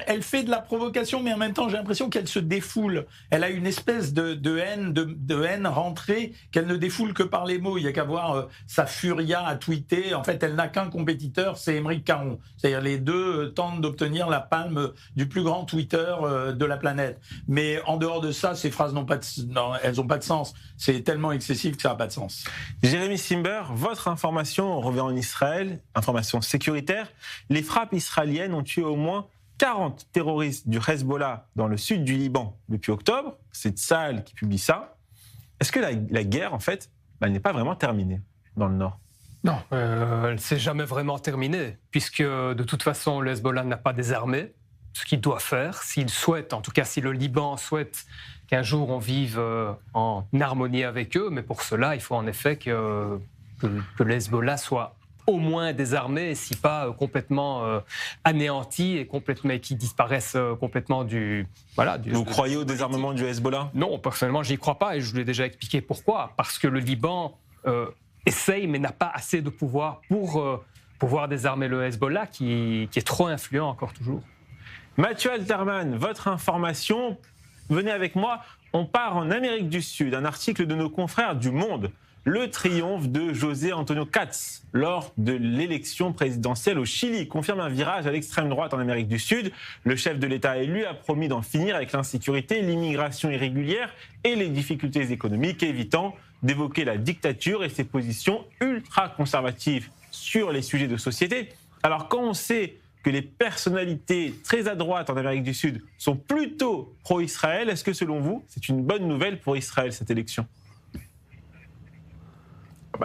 [SPEAKER 5] elle fait de la provocation, mais en même temps, j'ai l'impression qu'elle se défoule. Elle a une espèce de haine rentrée qu'elle ne défoule que par les mots. Il y a qu'à voir sa furia à tweeter. En fait, elle n'a qu'un compétiteur, c'est Émeric Caron. C'est-à-dire les deux tentent d'obtenir la palme du plus grand Twitter de la planète. Mais en dehors de ça, ces phrases elles n'ont pas de sens. C'est tellement excessif que ça n'a pas de sens.
[SPEAKER 1] Jérémy Simber, votre information, on revient en Israël, information sécuritaire. Les frappes israéliennes ont tué au moins 40 terroristes du Hezbollah dans le sud du Liban depuis octobre. C'est Tsahal qui publie ça. Est-ce que la guerre, en fait, elle n'est pas vraiment terminée dans le nord ?
[SPEAKER 3] Non, elle ne s'est jamais vraiment terminée, puisque de toute façon, le Hezbollah n'a pas désarmé, ce qu'il doit faire. S'il souhaite, en tout cas si le Liban souhaite qu'un jour on vive en harmonie avec eux, mais pour cela, il faut en effet que le Hezbollah soit au moins désarmé, si pas complètement anéanti et qui disparaissent complètement du...
[SPEAKER 1] Vous croyez au désarmement du Hezbollah ?
[SPEAKER 3] Non, personnellement, j'y crois pas et je vous l'ai déjà expliqué pourquoi. Parce que le Liban essaye, mais n'a pas assez de pouvoir pour pouvoir désarmer le Hezbollah qui est trop influent encore toujours.
[SPEAKER 1] Mathieu Alterman, votre information, venez avec moi, on part en Amérique du Sud, un article de nos confrères du Monde. Le triomphe de José Antonio Katz lors de l'élection présidentielle au Chili confirme un virage à l'extrême droite en Amérique du Sud. Le chef de l'État élu a promis d'en finir avec l'insécurité, l'immigration irrégulière et les difficultés économiques, évitant d'évoquer la dictature et ses positions ultra-conservatives sur les sujets de société. Alors quand on sait que les personnalités très à droite en Amérique du Sud sont plutôt pro-Israël, est-ce que selon vous, c'est une bonne nouvelle pour Israël cette élection ?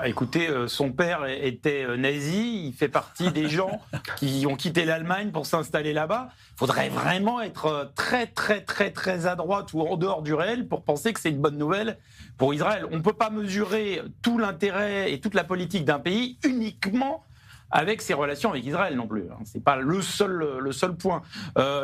[SPEAKER 4] Écoutez, son père était nazi, il fait partie des gens qui ont quitté l'Allemagne pour s'installer là-bas. Il faudrait vraiment être très, très, très, très à droite ou en dehors du réel pour penser que c'est une bonne nouvelle pour Israël. On ne peut pas mesurer tout l'intérêt et toute la politique d'un pays uniquement avec ses relations avec Israël non plus. C'est pas le seul point.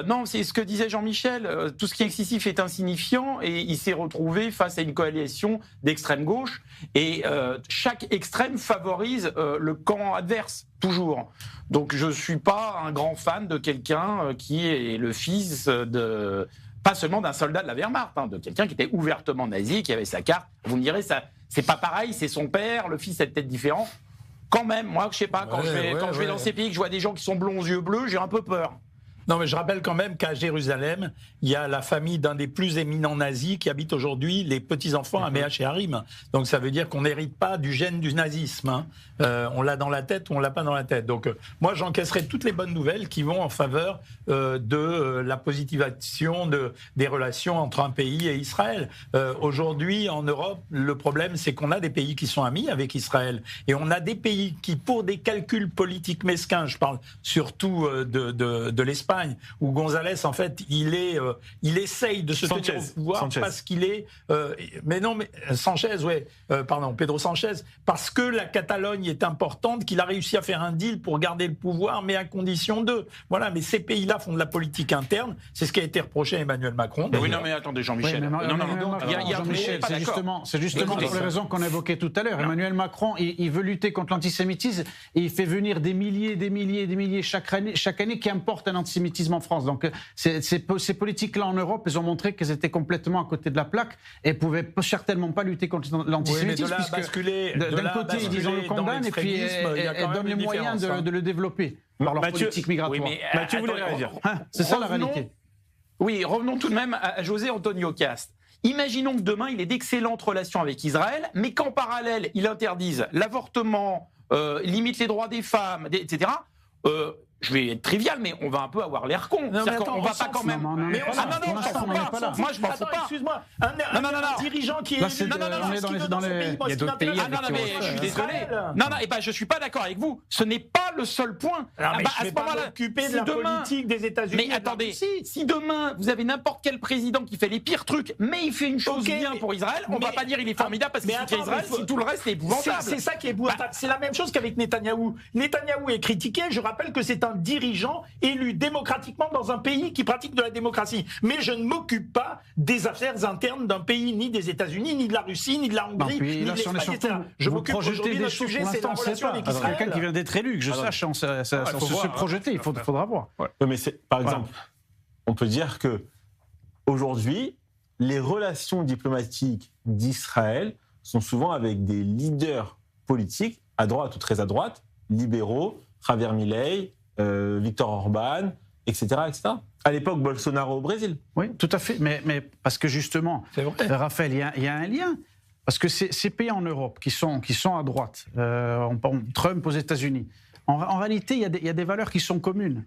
[SPEAKER 4] Non, c'est ce que disait Jean-Michel. Tout ce qui est excessif est insignifiant et il s'est retrouvé face à une coalition d'extrême gauche et chaque extrême favorise le camp adverse, toujours. Donc je suis pas un grand fan de quelqu'un qui est le fils de... Pas seulement d'un soldat de la Wehrmacht, de quelqu'un qui était ouvertement nazi, qui avait sa carte. Vous me direz, ça, c'est pas pareil, c'est son père, le fils est peut-être différent. Quand même, moi, je sais pas, quand je vais dans ces pays, que je vois des gens qui sont blonds aux yeux bleus, j'ai un peu peur.
[SPEAKER 5] Non, mais je rappelle quand même qu'à Jérusalem, il y a la famille d'un des plus éminents nazis qui habite aujourd'hui les petits-enfants à Méach et Harim. Donc ça veut dire qu'on n'hérite pas du gène du nazisme. Hein. On l'a dans la tête ou on l'a pas dans la tête. Donc moi, j'encaisserai toutes les bonnes nouvelles qui vont en faveur de la positivation des relations entre un pays et Israël. Aujourd'hui, en Europe, le problème, c'est qu'on a des pays qui sont amis avec Israël. Et on a des pays qui, pour des calculs politiques mesquins, je parle surtout de l'Espagne, où González, en fait, il essaye de se tenir au pouvoir parce qu'il est... Pedro Sánchez, parce que la Catalogne est importante, qu'il a réussi à faire un deal pour garder le pouvoir, mais à condition de... Voilà, mais ces pays-là font de la politique interne, c'est ce qui a été reproché à Emmanuel Macron.
[SPEAKER 4] Oui, non, mais attendez, Jean-Michel.
[SPEAKER 2] Jean-Michel, c'est justement pour les raisons qu'on évoquait tout à l'heure. Emmanuel Macron, il veut lutter contre l'antisémitisme et il fait venir des milliers chaque année qui importent un antisémitisme en France. Donc ces politiques-là en Europe, elles ont montré qu'elles étaient complètement à côté de la plaque et ne pouvaient certainement pas lutter contre l'antisémitisme.
[SPEAKER 5] D'un côté, ils disent on le condamne et puis elles donnent les moyens de le développer par leur politique migratoire.
[SPEAKER 1] Mathieu voulait réagir.
[SPEAKER 2] C'est ça la réalité.
[SPEAKER 4] Oui, revenons tout de même à José Antonio Cast. Imaginons que demain, il ait d'excellentes relations avec Israël, mais qu'en parallèle, il interdise l'avortement, limite les droits des femmes, etc. Je vais être trivial, mais on va un peu avoir l'air con. On va pas quand même. Moi, je m'en fous pas.
[SPEAKER 5] Excuse-moi. Un dirigeant qui est.
[SPEAKER 3] Il y a d'autres pays.
[SPEAKER 4] Je suis désolé. Non, je suis pas d'accord avec vous. Ce n'est pas le seul point.
[SPEAKER 5] À ce moment-là, m'occuper de la politique des États-Unis.
[SPEAKER 4] Mais attendez, si demain vous avez n'importe quel président qui fait les pires trucs, mais il fait une chose bien pour Israël, on va pas dire il est formidable parce qu'il soutient Israël. Si tout le reste est épouvantable.
[SPEAKER 5] C'est ça qui est épouvantable. C'est la même chose qu'avec Netanyahou. Netanyahou est critiqué. Je rappelle que c'est un dirigeant élu démocratiquement dans un pays qui pratique de la démocratie. Mais je ne m'occupe pas des affaires internes d'un pays, ni des États-Unis, ni de la Russie, ni de la Hongrie, ni de l'Espagne, etc. Je m'occupe aujourd'hui de sujet, c'est la relation avec Israël.
[SPEAKER 2] Quelqu'un qui vient d'être élu, que je sache, on se projeter, il faudra voir.
[SPEAKER 1] Mais par exemple, on peut dire que aujourd'hui, les relations diplomatiques d'Israël sont souvent avec des leaders politiques, à droite ou très à droite, libéraux, Javier Milei, Viktor Orban, etc., etc. À l'époque, Bolsonaro au Brésil.
[SPEAKER 2] Oui, tout à fait. Mais parce que justement, Raphaël, il y a un lien. Parce que ces pays en Europe qui sont à droite, Trump aux États-Unis, en réalité, il y a des valeurs qui sont communes.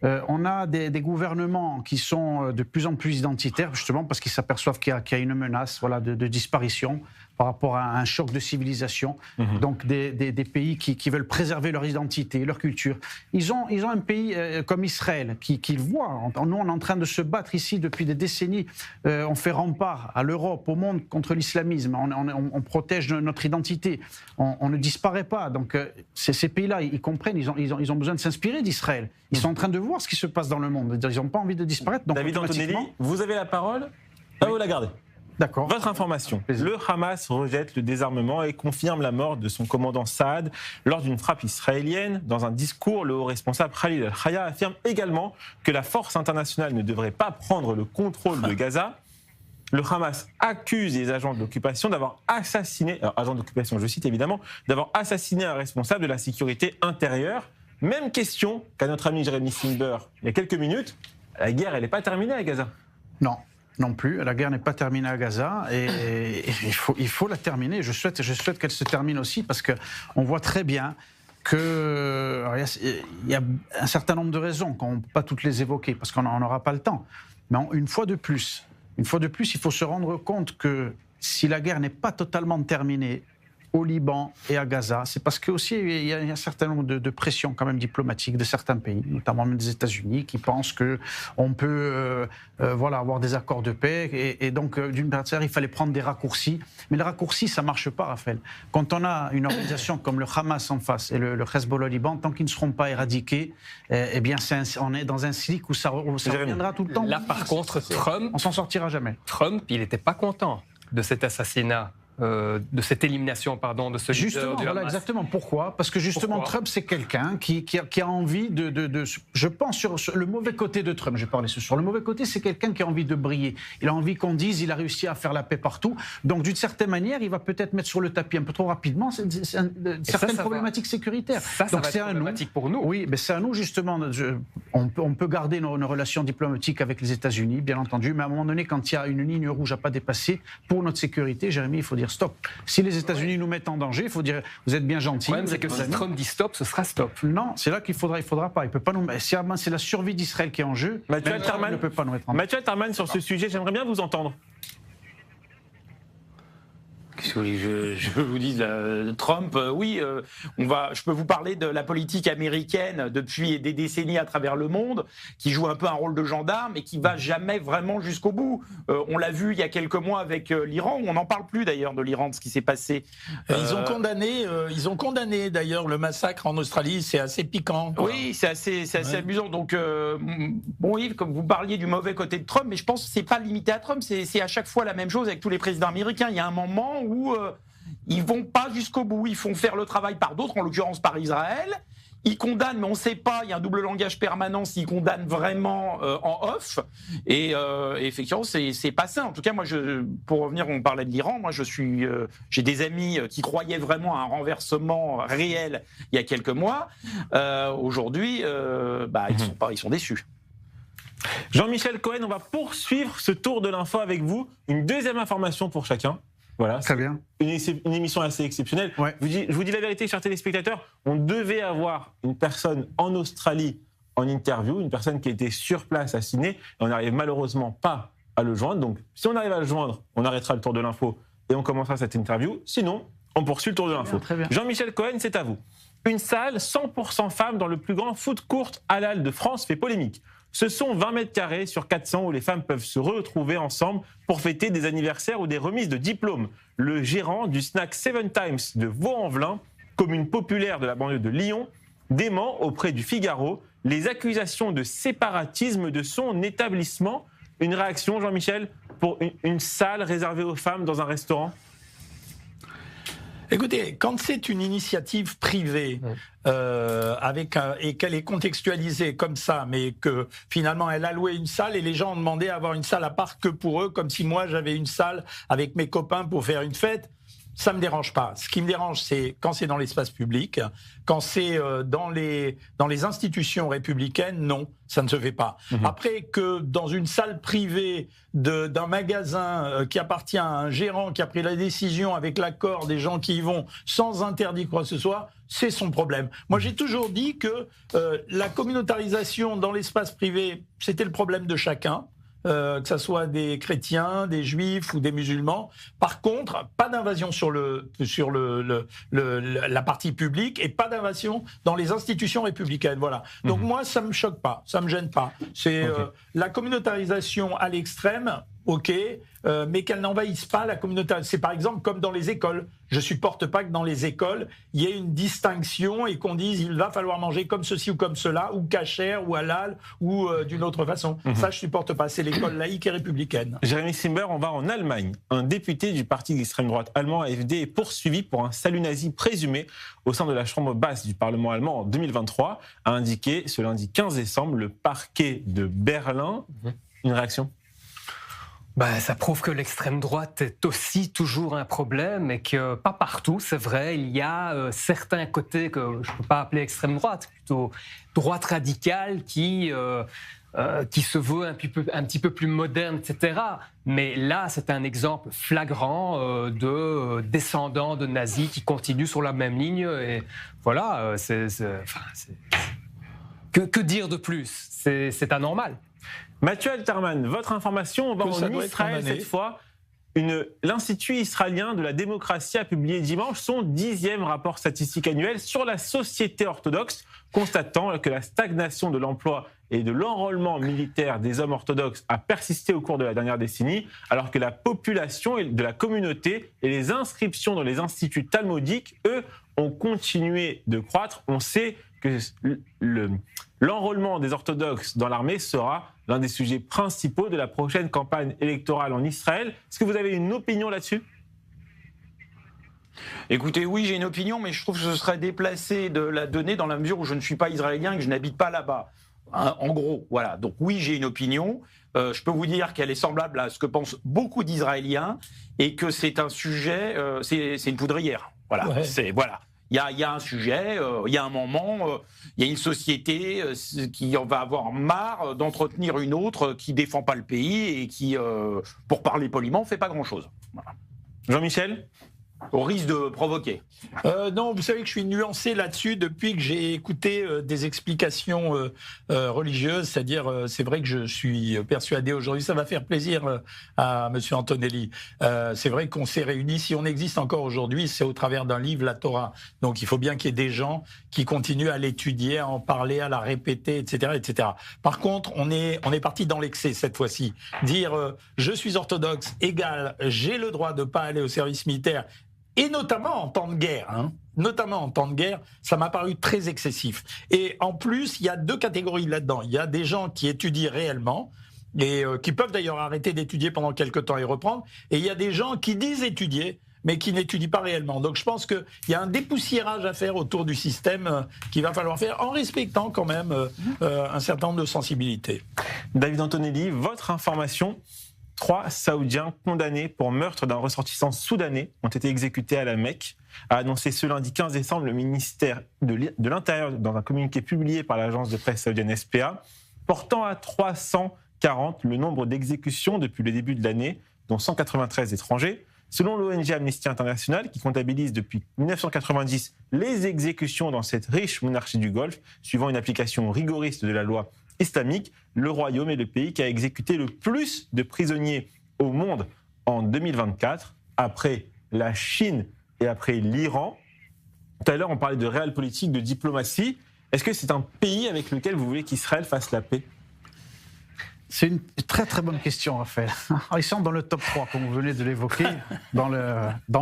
[SPEAKER 2] On a des gouvernements qui sont de plus en plus identitaires, justement parce qu'ils s'aperçoivent qu'il y a une menace de disparition par rapport à un choc de civilisation. Donc des pays qui veulent préserver leur identité, leur culture. Ils ont un pays comme Israël qui voit. Nous, on est en train de se battre ici depuis des décennies. On fait rempart à l'Europe, au monde contre l'islamisme. On protège notre identité. On ne disparaît pas. Donc ces pays-là, ils comprennent. Ils ont besoin de s'inspirer d'Israël. Ils sont en train de voir ce qui se passe dans le monde. Ils n'ont pas envie de disparaître. Donc,
[SPEAKER 1] David Antonelli, vous avez la parole. Vous la gardez.
[SPEAKER 2] D'accord.
[SPEAKER 1] Votre information. Le Hamas rejette le désarmement et confirme la mort de son commandant Saad lors d'une frappe israélienne. Dans un discours, le haut responsable Khalil al-Haya affirme également que la force internationale ne devrait pas prendre le contrôle de Gaza. Le Hamas accuse les agents de l'occupation d'avoir assassiné, alors agents d'occupation, je cite évidemment, d'avoir assassiné un responsable de la sécurité intérieure. Même question qu'à notre ami Jérémy Simber il y a quelques minutes. La guerre, elle n'est pas terminée à Gaza.
[SPEAKER 2] Non plus. La guerre n'est pas terminée à Gaza et il faut la terminer. Je souhaite qu'elle se termine aussi parce qu'on voit très bien qu'il y a un certain nombre de raisons qu'on ne peut pas toutes les évoquer parce qu'on n'aura pas le temps. Mais une fois de plus, il faut se rendre compte que si la guerre n'est pas totalement terminée au Liban et à Gaza, c'est parce qu'il y a un certain nombre de pressions quand même diplomatiques de certains pays, notamment même des États-Unis, qui pensent qu'on peut avoir des accords de paix. Et donc, d'une part, il fallait prendre des raccourcis. Mais les raccourcis, ça ne marche pas, Raphaël. Quand on a une organisation comme le Hamas en face et le Hezbollah au Liban, tant qu'ils ne seront pas éradiqués, on est dans un cycle où ça reviendra tout le temps.
[SPEAKER 3] Là, par contre, Trump...
[SPEAKER 2] On s'en sortira jamais.
[SPEAKER 3] Trump, il n'était pas content de cet assassinat de cette élimination, de ce leader
[SPEAKER 2] Justement,
[SPEAKER 3] du
[SPEAKER 2] voilà,
[SPEAKER 3] Hamas.
[SPEAKER 2] exactement. Pourquoi ? Parce que justement, Trump, c'est quelqu'un qui a envie je pense sur le mauvais côté de Trump, j'ai parlé sur le mauvais côté, c'est quelqu'un qui a envie de briller. Il a envie qu'on dise il a réussi à faire la paix partout. Donc, d'une certaine manière, il va peut-être mettre sur le tapis un peu trop rapidement certaines problématiques sécuritaires.
[SPEAKER 3] Donc, c'est problématique pour nous.
[SPEAKER 2] Oui, mais c'est à nous, justement. On peut garder nos relations diplomatiques avec les États-Unis, bien entendu, mais à un moment donné, quand il y a une ligne rouge à pas dépasser pour notre sécurité, Jérémy, il faut dire stop. Si les États-Unis nous mettent en danger, il faut dire vous êtes bien gentils.
[SPEAKER 3] Le problème, c'est que si Trump dit stop, ce sera stop.
[SPEAKER 2] Non, c'est là qu'il faudra pas. Il peut pas nous. C'est la survie d'Israël qui est en jeu.
[SPEAKER 1] Mathieu Alterman
[SPEAKER 2] ne peut pas nous mettre en danger.
[SPEAKER 1] Mathieu Alterman, sur ce sujet, j'aimerais bien vous entendre.
[SPEAKER 4] Qu'est-ce que vous voulez que je vous dise Trump, je peux vous parler de la politique américaine depuis des décennies à travers le monde, qui joue un peu un rôle de gendarme et qui va jamais vraiment jusqu'au bout. On l'a vu il y a quelques mois avec l'Iran, on n'en parle plus d'ailleurs de l'Iran, de ce qui s'est passé.
[SPEAKER 5] Ils ont condamné d'ailleurs le massacre en Australie, c'est assez piquant.
[SPEAKER 4] Oui, c'est assez amusant. Donc, oui, comme vous parliez du mauvais côté de Trump, mais je pense que c'est pas limité à Trump, c'est à chaque fois la même chose avec tous les présidents américains. Il y a un moment où ils vont pas jusqu'au bout, ils font faire le travail par d'autres, en l'occurrence par Israël. Ils condamnent, mais on ne sait pas, il y a un double langage permanent s'ils condamnent vraiment en off. Et effectivement, c'est pas ça. En tout cas, moi, pour revenir, on parlait de l'Iran, moi, j'ai des amis qui croyaient vraiment à un renversement réel il y a quelques mois. Aujourd'hui, ils sont déçus.
[SPEAKER 1] Jean-Michel Cohen, on va poursuivre ce tour de l'info avec vous. Une deuxième information pour chacun. Voilà,
[SPEAKER 2] très bien.
[SPEAKER 1] Une émission assez exceptionnelle.
[SPEAKER 2] Ouais.
[SPEAKER 1] Je vous dis la vérité, chers téléspectateurs, on devait avoir une personne en Australie en interview, une personne qui était sur place à Sydney, et on n'arrive malheureusement pas à le joindre. Donc, si on arrive à le joindre, on arrêtera le tour de l'info et on commencera cette interview. Sinon, on poursuit le tour de l'info.
[SPEAKER 2] Très bien.
[SPEAKER 1] Jean-Michel Cohen, c'est à vous. Une salle 100% femmes dans le plus grand food court halal de France fait polémique. Ce sont 20 mètres carrés sur 400 où les femmes peuvent se retrouver ensemble pour fêter des anniversaires ou des remises de diplômes. Le gérant du snack Seven Times de Vaux-en-Velin, commune populaire de la banlieue de Lyon, dément auprès du Figaro les accusations de séparatisme de son établissement. Une réaction, Jean-Michel, pour une salle réservée aux femmes dans un restaurant ?
[SPEAKER 5] Écoutez, quand c'est une initiative privée et qu'elle est contextualisée comme ça, mais que finalement elle a loué une salle et les gens ont demandé à avoir une salle à part que pour eux, comme si moi j'avais une salle avec mes copains pour faire une fête, ça me dérange pas. Ce qui me dérange, c'est quand c'est dans l'espace public, quand c'est dans les institutions républicaines, non, ça ne se fait pas. Après que dans une salle privée d'un magasin qui appartient à un gérant qui a pris la décision avec l'accord des gens qui y vont, sans interdit quoi que ce soit, c'est son problème. Moi, j'ai toujours dit que la communautarisation dans l'espace privé, c'était le problème de chacun. Que ça soit des chrétiens, des juifs ou des musulmans. Par contre, pas d'invasion sur la partie publique et pas d'invasion dans les institutions républicaines. Voilà. Donc moi, ça me choque pas, ça me gêne pas. C'est la communautarisation à l'extrême. Ok, mais qu'elle n'envahisse pas la communauté. C'est par exemple comme dans les écoles. Je supporte pas que dans les écoles, il y ait une distinction et qu'on dise il va falloir manger comme ceci ou comme cela, ou kasher, ou halal, ou d'une autre façon. Ça, je supporte pas. C'est l'école laïque et républicaine.
[SPEAKER 1] Jérémy Simber, on va en Allemagne. Un député du parti d'extrême droite allemand AfD est poursuivi pour un salut nazi présumé au sein de la chambre basse du Parlement allemand en 2023, a indiqué ce lundi 15 décembre le parquet de Berlin. Une réaction ?
[SPEAKER 3] Ça prouve que l'extrême droite est aussi toujours un problème et que pas partout, c'est vrai, il y a certains côtés que je ne peux pas appeler extrême droite, plutôt droite radicale qui se veut un petit peu plus moderne, etc. Mais là, c'est un exemple flagrant de descendants de nazis qui continuent sur la même ligne. Et voilà, que dire de plus ? C'est anormal.
[SPEAKER 1] Mathieu Alterman, votre information, on va en Israël cette fois. L'Institut israélien de la démocratie a publié dimanche son 10e rapport statistique annuel sur la société orthodoxe, constatant que la stagnation de l'emploi et de l'enrôlement militaire des hommes orthodoxes a persisté au cours de la dernière décennie, alors que la population de la communauté et les inscriptions dans les instituts talmudiques, eux, ont continué de croître. On sait que l'enrôlement des orthodoxes dans l'armée sera l'un des sujets principaux de la prochaine campagne électorale en Israël. Est-ce que vous avez une opinion là-dessus ?
[SPEAKER 4] Écoutez, oui, j'ai une opinion, mais je trouve que ce serait déplacé de la donner dans la mesure où je ne suis pas israélien et que je n'habite pas là-bas. Hein, en gros, voilà. Donc oui, j'ai une opinion. Je peux vous dire qu'elle est semblable à ce que pensent beaucoup d'Israéliens et que c'est un sujet, c'est une poudrière. Voilà. Ouais. Voilà. Il y a un sujet, il y a un moment, il y a une société qui en va avoir marre d'entretenir une autre qui défend pas le pays et qui, pour parler poliment, fait pas grand-chose. Voilà. Jean-Michel ? Au risque de provoquer.
[SPEAKER 5] Non, vous savez que je suis nuancé là-dessus depuis que j'ai écouté des explications religieuses. C'est-à-dire, c'est vrai que je suis persuadé aujourd'hui, ça va faire plaisir à M. Antonelli. C'est vrai qu'on s'est réunis, si on existe encore aujourd'hui, c'est au travers d'un livre, la Torah. Donc il faut bien qu'il y ait des gens qui continuent à l'étudier, à en parler, à la répéter, etc. etc. Par contre, on est parti dans l'excès cette fois-ci. Dire je suis orthodoxe égale j'ai le droit de ne pas aller au service militaire, et notamment en temps de guerre, ça m'a paru très excessif. Et en plus, il y a deux catégories là-dedans. Il y a des gens qui étudient réellement, et qui peuvent d'ailleurs arrêter d'étudier pendant quelques temps et reprendre, et il y a des gens qui disent étudier, mais qui n'étudient pas réellement. Donc je pense qu'il y a un dépoussiérage à faire autour du système qu'il va falloir faire, en respectant quand même un certain nombre de sensibilités.
[SPEAKER 1] David Antonelli, votre information: 3 Saoudiens condamnés pour meurtre d'un ressortissant soudanais ont été exécutés à la Mecque, a annoncé ce lundi 15 décembre le ministère de l'Intérieur dans un communiqué publié par l'agence de presse saoudienne SPA, portant à 340 le nombre d'exécutions depuis le début de l'année, dont 193 étrangers. Selon l'ONG Amnesty International, qui comptabilise depuis 1990 les exécutions dans cette riche monarchie du Golfe, suivant une application rigoriste de la loi islamique, le royaume est le pays qui a exécuté le plus de prisonniers au monde en 2024, après la Chine et après l'Iran. Tout à l'heure, on parlait de réalpolitik, de diplomatie. Est-ce que c'est un pays avec lequel vous voulez qu'Israël fasse la paix ?
[SPEAKER 2] C'est une très très bonne question, Raphaël. Ils sont dans le top 3, comme vous venez de l'évoquer, dans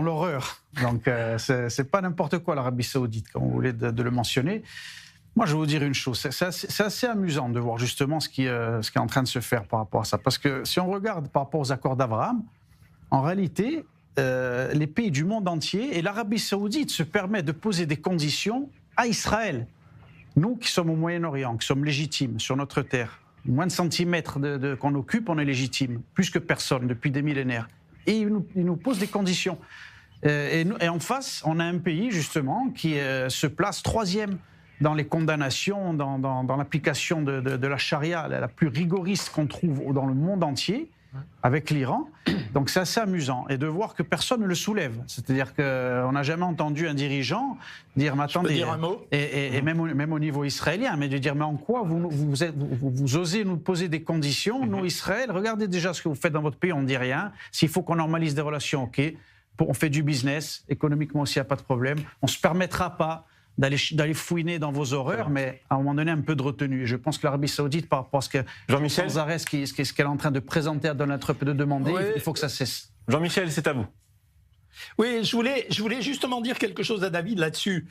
[SPEAKER 2] l'horreur. Donc c'est pas n'importe quoi l'Arabie Saoudite, comme vous voulez de le mentionner. Moi, je vais vous dire une chose, c'est assez amusant de voir justement ce qui est en train de se faire par rapport à ça. Parce que si on regarde par rapport aux accords d'Abraham, en réalité, les pays du monde entier et l'Arabie Saoudite se permettent de poser des conditions à Israël. Nous qui sommes au Moyen-Orient, qui sommes légitimes sur notre terre, moins de centimètres qu'on occupe, on est légitime, plus que personne depuis des millénaires. Et ils nous posent des conditions. Et en face, on a un pays justement qui se place 3e dans les condamnations, dans l'application de la charia la plus rigoriste qu'on trouve dans le monde entier, avec l'Iran. Donc c'est assez amusant. Et de voir que personne ne le soulève. C'est-à-dire qu'on n'a jamais entendu un dirigeant dire « mais attendez »,
[SPEAKER 5] dire un mot
[SPEAKER 2] et même au niveau israélien, mais de dire « mais en quoi vous osez nous poser des conditions, nous Israël, regardez déjà ce que vous faites dans votre pays, on ne dit rien. S'il faut qu'on normalise des relations, ok, on fait du business, économiquement aussi, il n'y a pas de problème. On ne se permettra pas d'aller fouiner dans vos horreurs, mais à un moment donné, un peu de retenue. Et je pense que l'Arabie Saoudite, par rapport à ce que
[SPEAKER 1] Jean-Michel,
[SPEAKER 2] sans arrêt, ce qu'elle est en train de présenter à Donald Trump et de demander, il faut que ça cesse.
[SPEAKER 1] Jean-Michel, c'est à vous.
[SPEAKER 5] Oui, je voulais justement dire quelque chose à David là-dessus,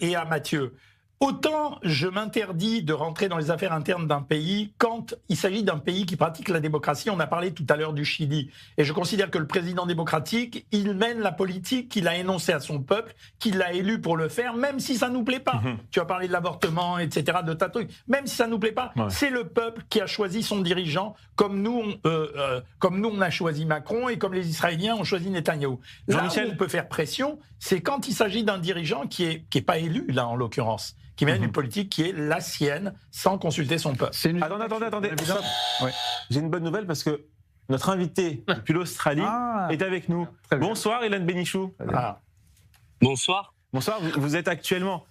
[SPEAKER 5] et à Mathieu. Autant je m'interdis de rentrer dans les affaires internes d'un pays quand il s'agit d'un pays qui pratique la démocratie. On a parlé tout à l'heure du Chili. Et je considère que le président démocratique, il mène la politique qu'il a énoncée à son peuple, qu'il l'a élu pour le faire, même si ça ne nous plaît pas. Tu as parlé de l'avortement, etc., de tas de trucs. Même si ça ne nous plaît pas, c'est le peuple qui a choisi son dirigeant, comme nous, on a choisi Macron et comme les Israéliens ont choisi Netanyahou. Là où on peut faire pression, c'est quand il s'agit d'un dirigeant qui est pas élu, là, en l'occurrence, qui mène une politique qui est la sienne, sans consulter son peuple.
[SPEAKER 1] Attendez. J'ai une bonne nouvelle parce que notre invité depuis l'Australie est avec nous. Bonsoir, Ilan Benichou.
[SPEAKER 14] Bonsoir.
[SPEAKER 1] Bonsoir, vous êtes actuellement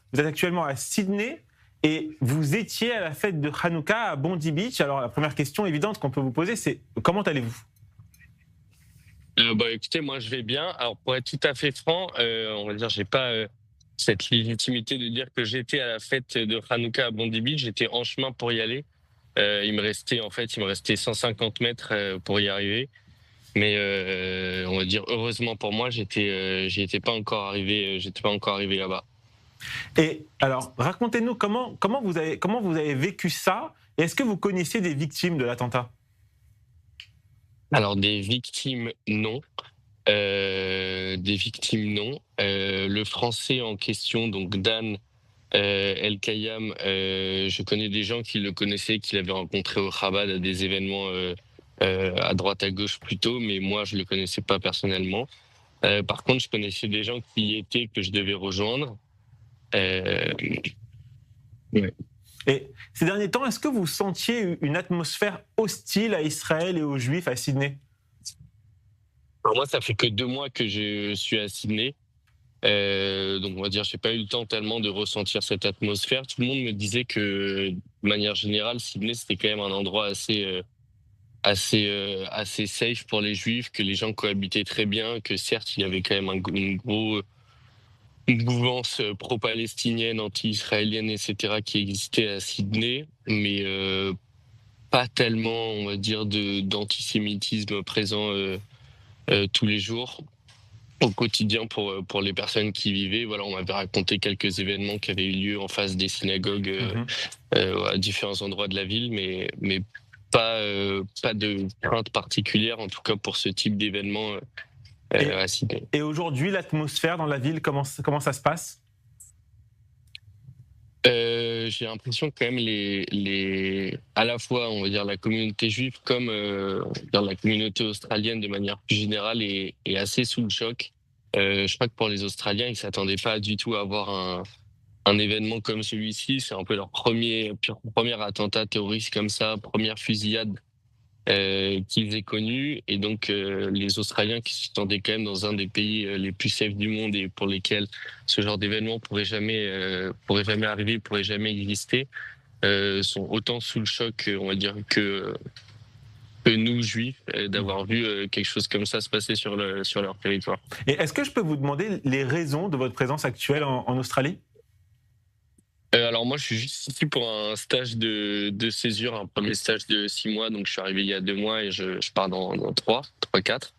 [SPEAKER 1] à Sydney et vous étiez à la fête de Hanouka à Bondi Beach. Alors la première question évidente qu'on peut vous poser, c'est comment allez-vous ?
[SPEAKER 14] Écoutez, moi je vais bien. Alors pour être tout à fait franc, on va dire j'ai pas cette légitimité de dire que j'étais à la fête de Hanouka à Bondi Beach. J'étais en chemin pour y aller. Il me restait 150 mètres pour y arriver. Mais on va dire heureusement pour moi, j'y étais pas encore arrivé. J'étais pas encore arrivé là-bas.
[SPEAKER 1] Et alors, racontez-nous comment vous avez vécu ça. Et est-ce que vous connaissiez des victimes de l'attentat ?
[SPEAKER 14] Alors des victimes, non. Des victimes, non. Le Français en question, donc Dan El Kayam, je connais des gens qui le connaissaient, qui l'avaient rencontré au Chabad à des événements à droite à gauche plutôt, mais moi je le connaissais pas personnellement. Par contre, je connaissais des gens qui y étaient, que je devais rejoindre. Ouais.
[SPEAKER 1] Et ces derniers temps, est-ce que vous sentiez une atmosphère hostile à Israël et aux Juifs à Sydney ?
[SPEAKER 14] Alors moi, ça fait que 2 mois que je suis à Sydney. Donc on va dire, j'ai pas eu le temps tellement de ressentir cette atmosphère. Tout le monde me disait que, de manière générale, Sydney c'était quand même un endroit assez safe pour les Juifs, que les gens cohabitaient très bien, que certes il y avait quand même une mouvance pro-palestinienne, anti-israélienne, etc. qui existait à Sydney, mais pas tellement, on va dire, d'antisémitisme présent tous les jours. Au quotidien pour les personnes qui vivaient. Voilà, on m'avait raconté quelques événements qui avaient eu lieu en face des synagogues à différents endroits de la ville, mais pas de crainte particulière, en tout cas pour ce type d'événement à Sydney.
[SPEAKER 1] Et aujourd'hui, l'atmosphère dans la ville, comment ça se passe ?
[SPEAKER 14] J'ai l'impression que quand même à la fois, on va dire, la communauté juive comme la communauté australienne de manière plus générale est assez sous le choc. Je crois que pour les Australiens, ils s'attendaient pas du tout à avoir un événement comme celui-ci. C'est un peu leur premier attentat terroriste comme ça, première fusillade qu'ils aient connue. Et donc, les Australiens qui se attendaient quand même dans un des pays les plus safe du monde et pour lesquels ce genre d'événement pourrait jamais arriver, pourrait jamais exister, sont autant sous le choc, on va dire, que nous, Juifs, d'avoir vu quelque chose comme ça se passer sur leur territoire.
[SPEAKER 1] Et est-ce que je peux vous demander les raisons de votre présence actuelle en Australie ?
[SPEAKER 14] Alors moi, je suis juste ici pour un stage de césure, un premier stage de 6 mois. Donc je suis arrivé il y a 2 mois et je pars dans 3-4.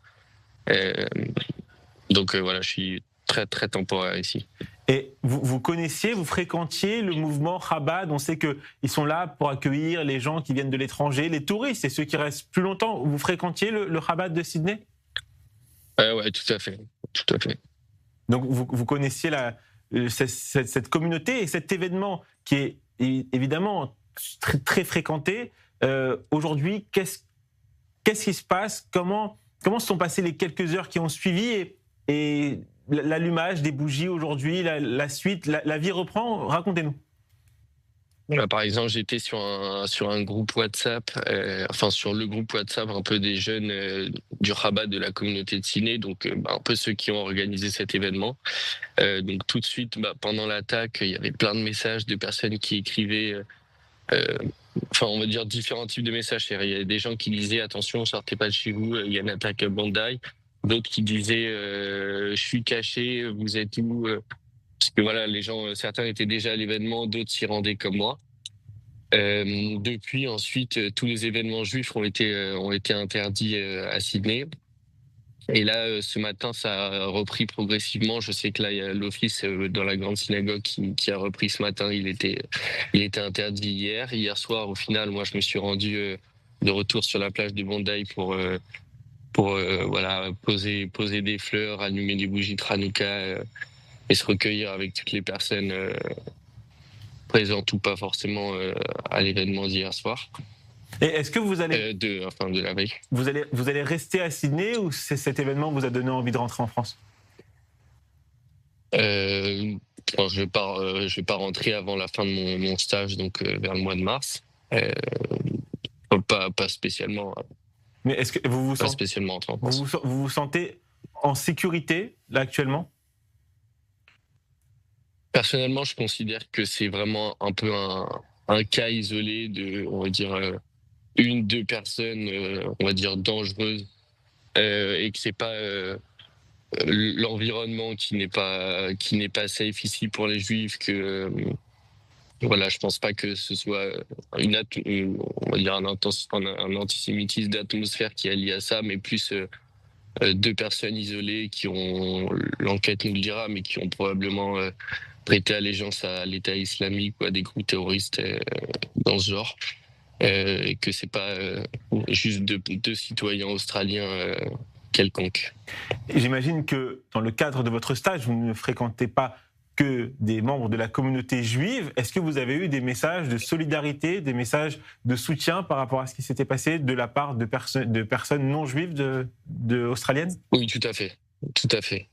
[SPEAKER 14] Donc voilà, je suis très très temporaire ici.
[SPEAKER 1] Et vous connaissiez, vous fréquentiez le mouvement Chabad. On sait qu'ils sont là pour accueillir les gens qui viennent de l'étranger, les touristes et ceux qui restent plus longtemps. Vous fréquentiez le Chabad de Sydney ?
[SPEAKER 14] Ouais, tout à fait.
[SPEAKER 1] Donc vous connaissiez cette communauté et cet événement qui est évidemment très, très fréquenté. Aujourd'hui, qu'est-ce qui se passe ? Comment se sont passées les quelques heures qui ont suivi et l'allumage des bougies aujourd'hui, la suite, la vie reprend ? Racontez-nous.
[SPEAKER 14] Par exemple, j'étais sur un groupe WhatsApp, sur le groupe WhatsApp un peu des jeunes du Chabad de la communauté de Sydney, donc un peu ceux qui ont organisé cet événement. Donc tout de suite, pendant l'attaque, il y avait plein de messages de personnes qui écrivaient, on va dire différents types de messages. Il y a des gens qui disaient attention, sortez pas de chez vous, il y a une attaque à Bondi. D'autres qui disaient je suis caché, vous êtes où ? Parce que voilà, les gens, certains étaient déjà à l'événement, d'autres s'y rendaient comme moi. Depuis, ensuite, tous les événements juifs ont été interdits à Sydney. Et là, ce matin, ça a repris progressivement. Je sais que là, il y a l'office dans la grande synagogue qui a repris ce matin. Il était interdit hier. Hier soir, au final, moi, je me suis rendu de retour sur la plage de Bondi pour poser des fleurs, allumer des bougies de Hanouka et se recueillir avec toutes les personnes présentes ou pas forcément à l'événement d'hier soir.
[SPEAKER 1] Et est-ce que vous allez
[SPEAKER 14] de la veille.
[SPEAKER 1] Vous allez rester à Sydney ou cet événement vous a donné envie de rentrer en France ?
[SPEAKER 14] Je vais pas rentrer avant la fin de mon stage, donc vers le mois de mars. Pas spécialement.
[SPEAKER 1] Mais est-ce que vous
[SPEAKER 14] spécialement rentrer en France.
[SPEAKER 1] Vous vous sentez en sécurité là actuellement ?
[SPEAKER 14] Personnellement, je considère que c'est vraiment un peu un cas isolé de, on va dire, 1-2 personnes, on va dire, dangereuses, et que c'est pas l'environnement qui n'est pas safe ici pour les Juifs, que voilà, je pense pas que ce soit on va dire un antisémitisme d'atmosphère qui est lié à ça, mais plus 2 personnes isolées qui ont, l'enquête nous le dira, mais qui ont probablement prêté allégeance à l'État islamique ou à des groupes terroristes dans ce genre, et que c'est pas juste deux citoyens australiens quelconque.
[SPEAKER 1] J'imagine que dans le cadre de votre stage, vous ne fréquentez pas que des membres de la communauté juive. Est-ce que vous avez eu des messages de solidarité, des messages de soutien par rapport à ce qui s'était passé de la part de personnes non juives australiennes?
[SPEAKER 14] Oui, tout à fait. Tout à fait.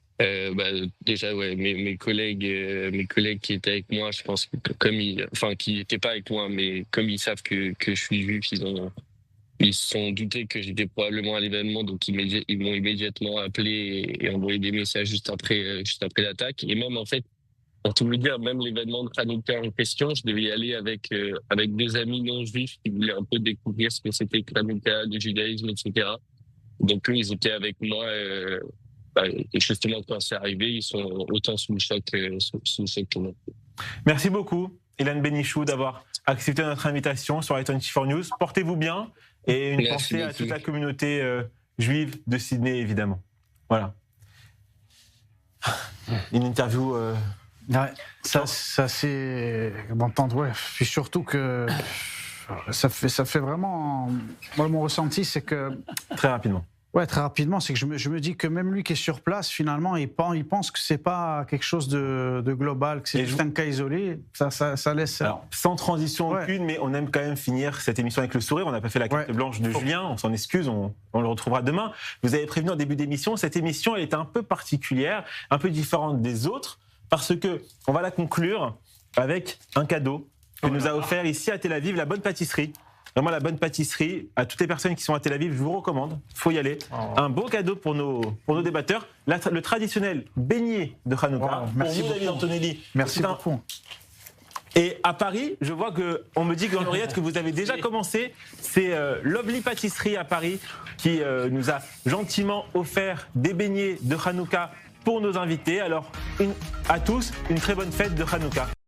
[SPEAKER 14] Déjà, ouais, mes collègues qui étaient avec moi, je pense que qui n'étaient pas avec moi, mais comme ils savent que je suis juif, ils se sont doutés que j'étais probablement à l'événement, donc ils m'ont immédiatement appelé et envoyé des messages juste après l'attaque. Et même en fait, pour tout vous dire, même l'événement de Hanouka en question, je devais y aller avec 2 amis non juifs qui voulaient un peu découvrir ce que c'était que Hanouka, le judaïsme, etc. Donc eux, ils étaient avec moi. Et justement, quand c'est arrivé, ils sont autant sous le choc que moi.
[SPEAKER 1] Merci beaucoup, Ilan Benichou, d'avoir accepté notre invitation sur i24 News. Portez-vous bien et une pensée à toute la communauté juive de Sydney, évidemment. Voilà. Une interview...
[SPEAKER 2] Ouais, ça c'est d'entendre, ouais. Puis surtout que ça fait vraiment... Moi, mon ressenti, c'est que...
[SPEAKER 1] Très rapidement.
[SPEAKER 2] Ouais, très rapidement, c'est que je me dis que même lui qui est sur place, finalement, il pense que c'est pas quelque chose de global, que c'est juste un cas isolé. Ça laisse...
[SPEAKER 1] Alors, sans transition aucune, mais on aime quand même finir cette émission avec le sourire. On n'a pas fait la carte blanche de Julien, on s'en excuse, on le retrouvera demain. Vous avez prévenu en début d'émission, cette émission, elle était un peu particulière, un peu différente des autres, parce que on va la conclure avec un cadeau que nous a offert ici à Tel Aviv la Bonne Pâtisserie. Vraiment la Bonne Pâtisserie, à toutes les personnes qui sont à Tel Aviv, je vous recommande, il faut y aller. Un beau cadeau pour nos débatteurs, le traditionnel beignet de Hanouka.
[SPEAKER 2] Merci
[SPEAKER 1] pour vous, David Antonelli.
[SPEAKER 2] Merci beaucoup.
[SPEAKER 1] Et à Paris, je vois qu'on me dit dans l'oreillette que vous avez déjà commencé. C'est Lovely Pâtisserie à Paris qui nous a gentiment offert des beignets de Hanouka pour nos invités. Alors, à tous, une très bonne fête de Hanouka.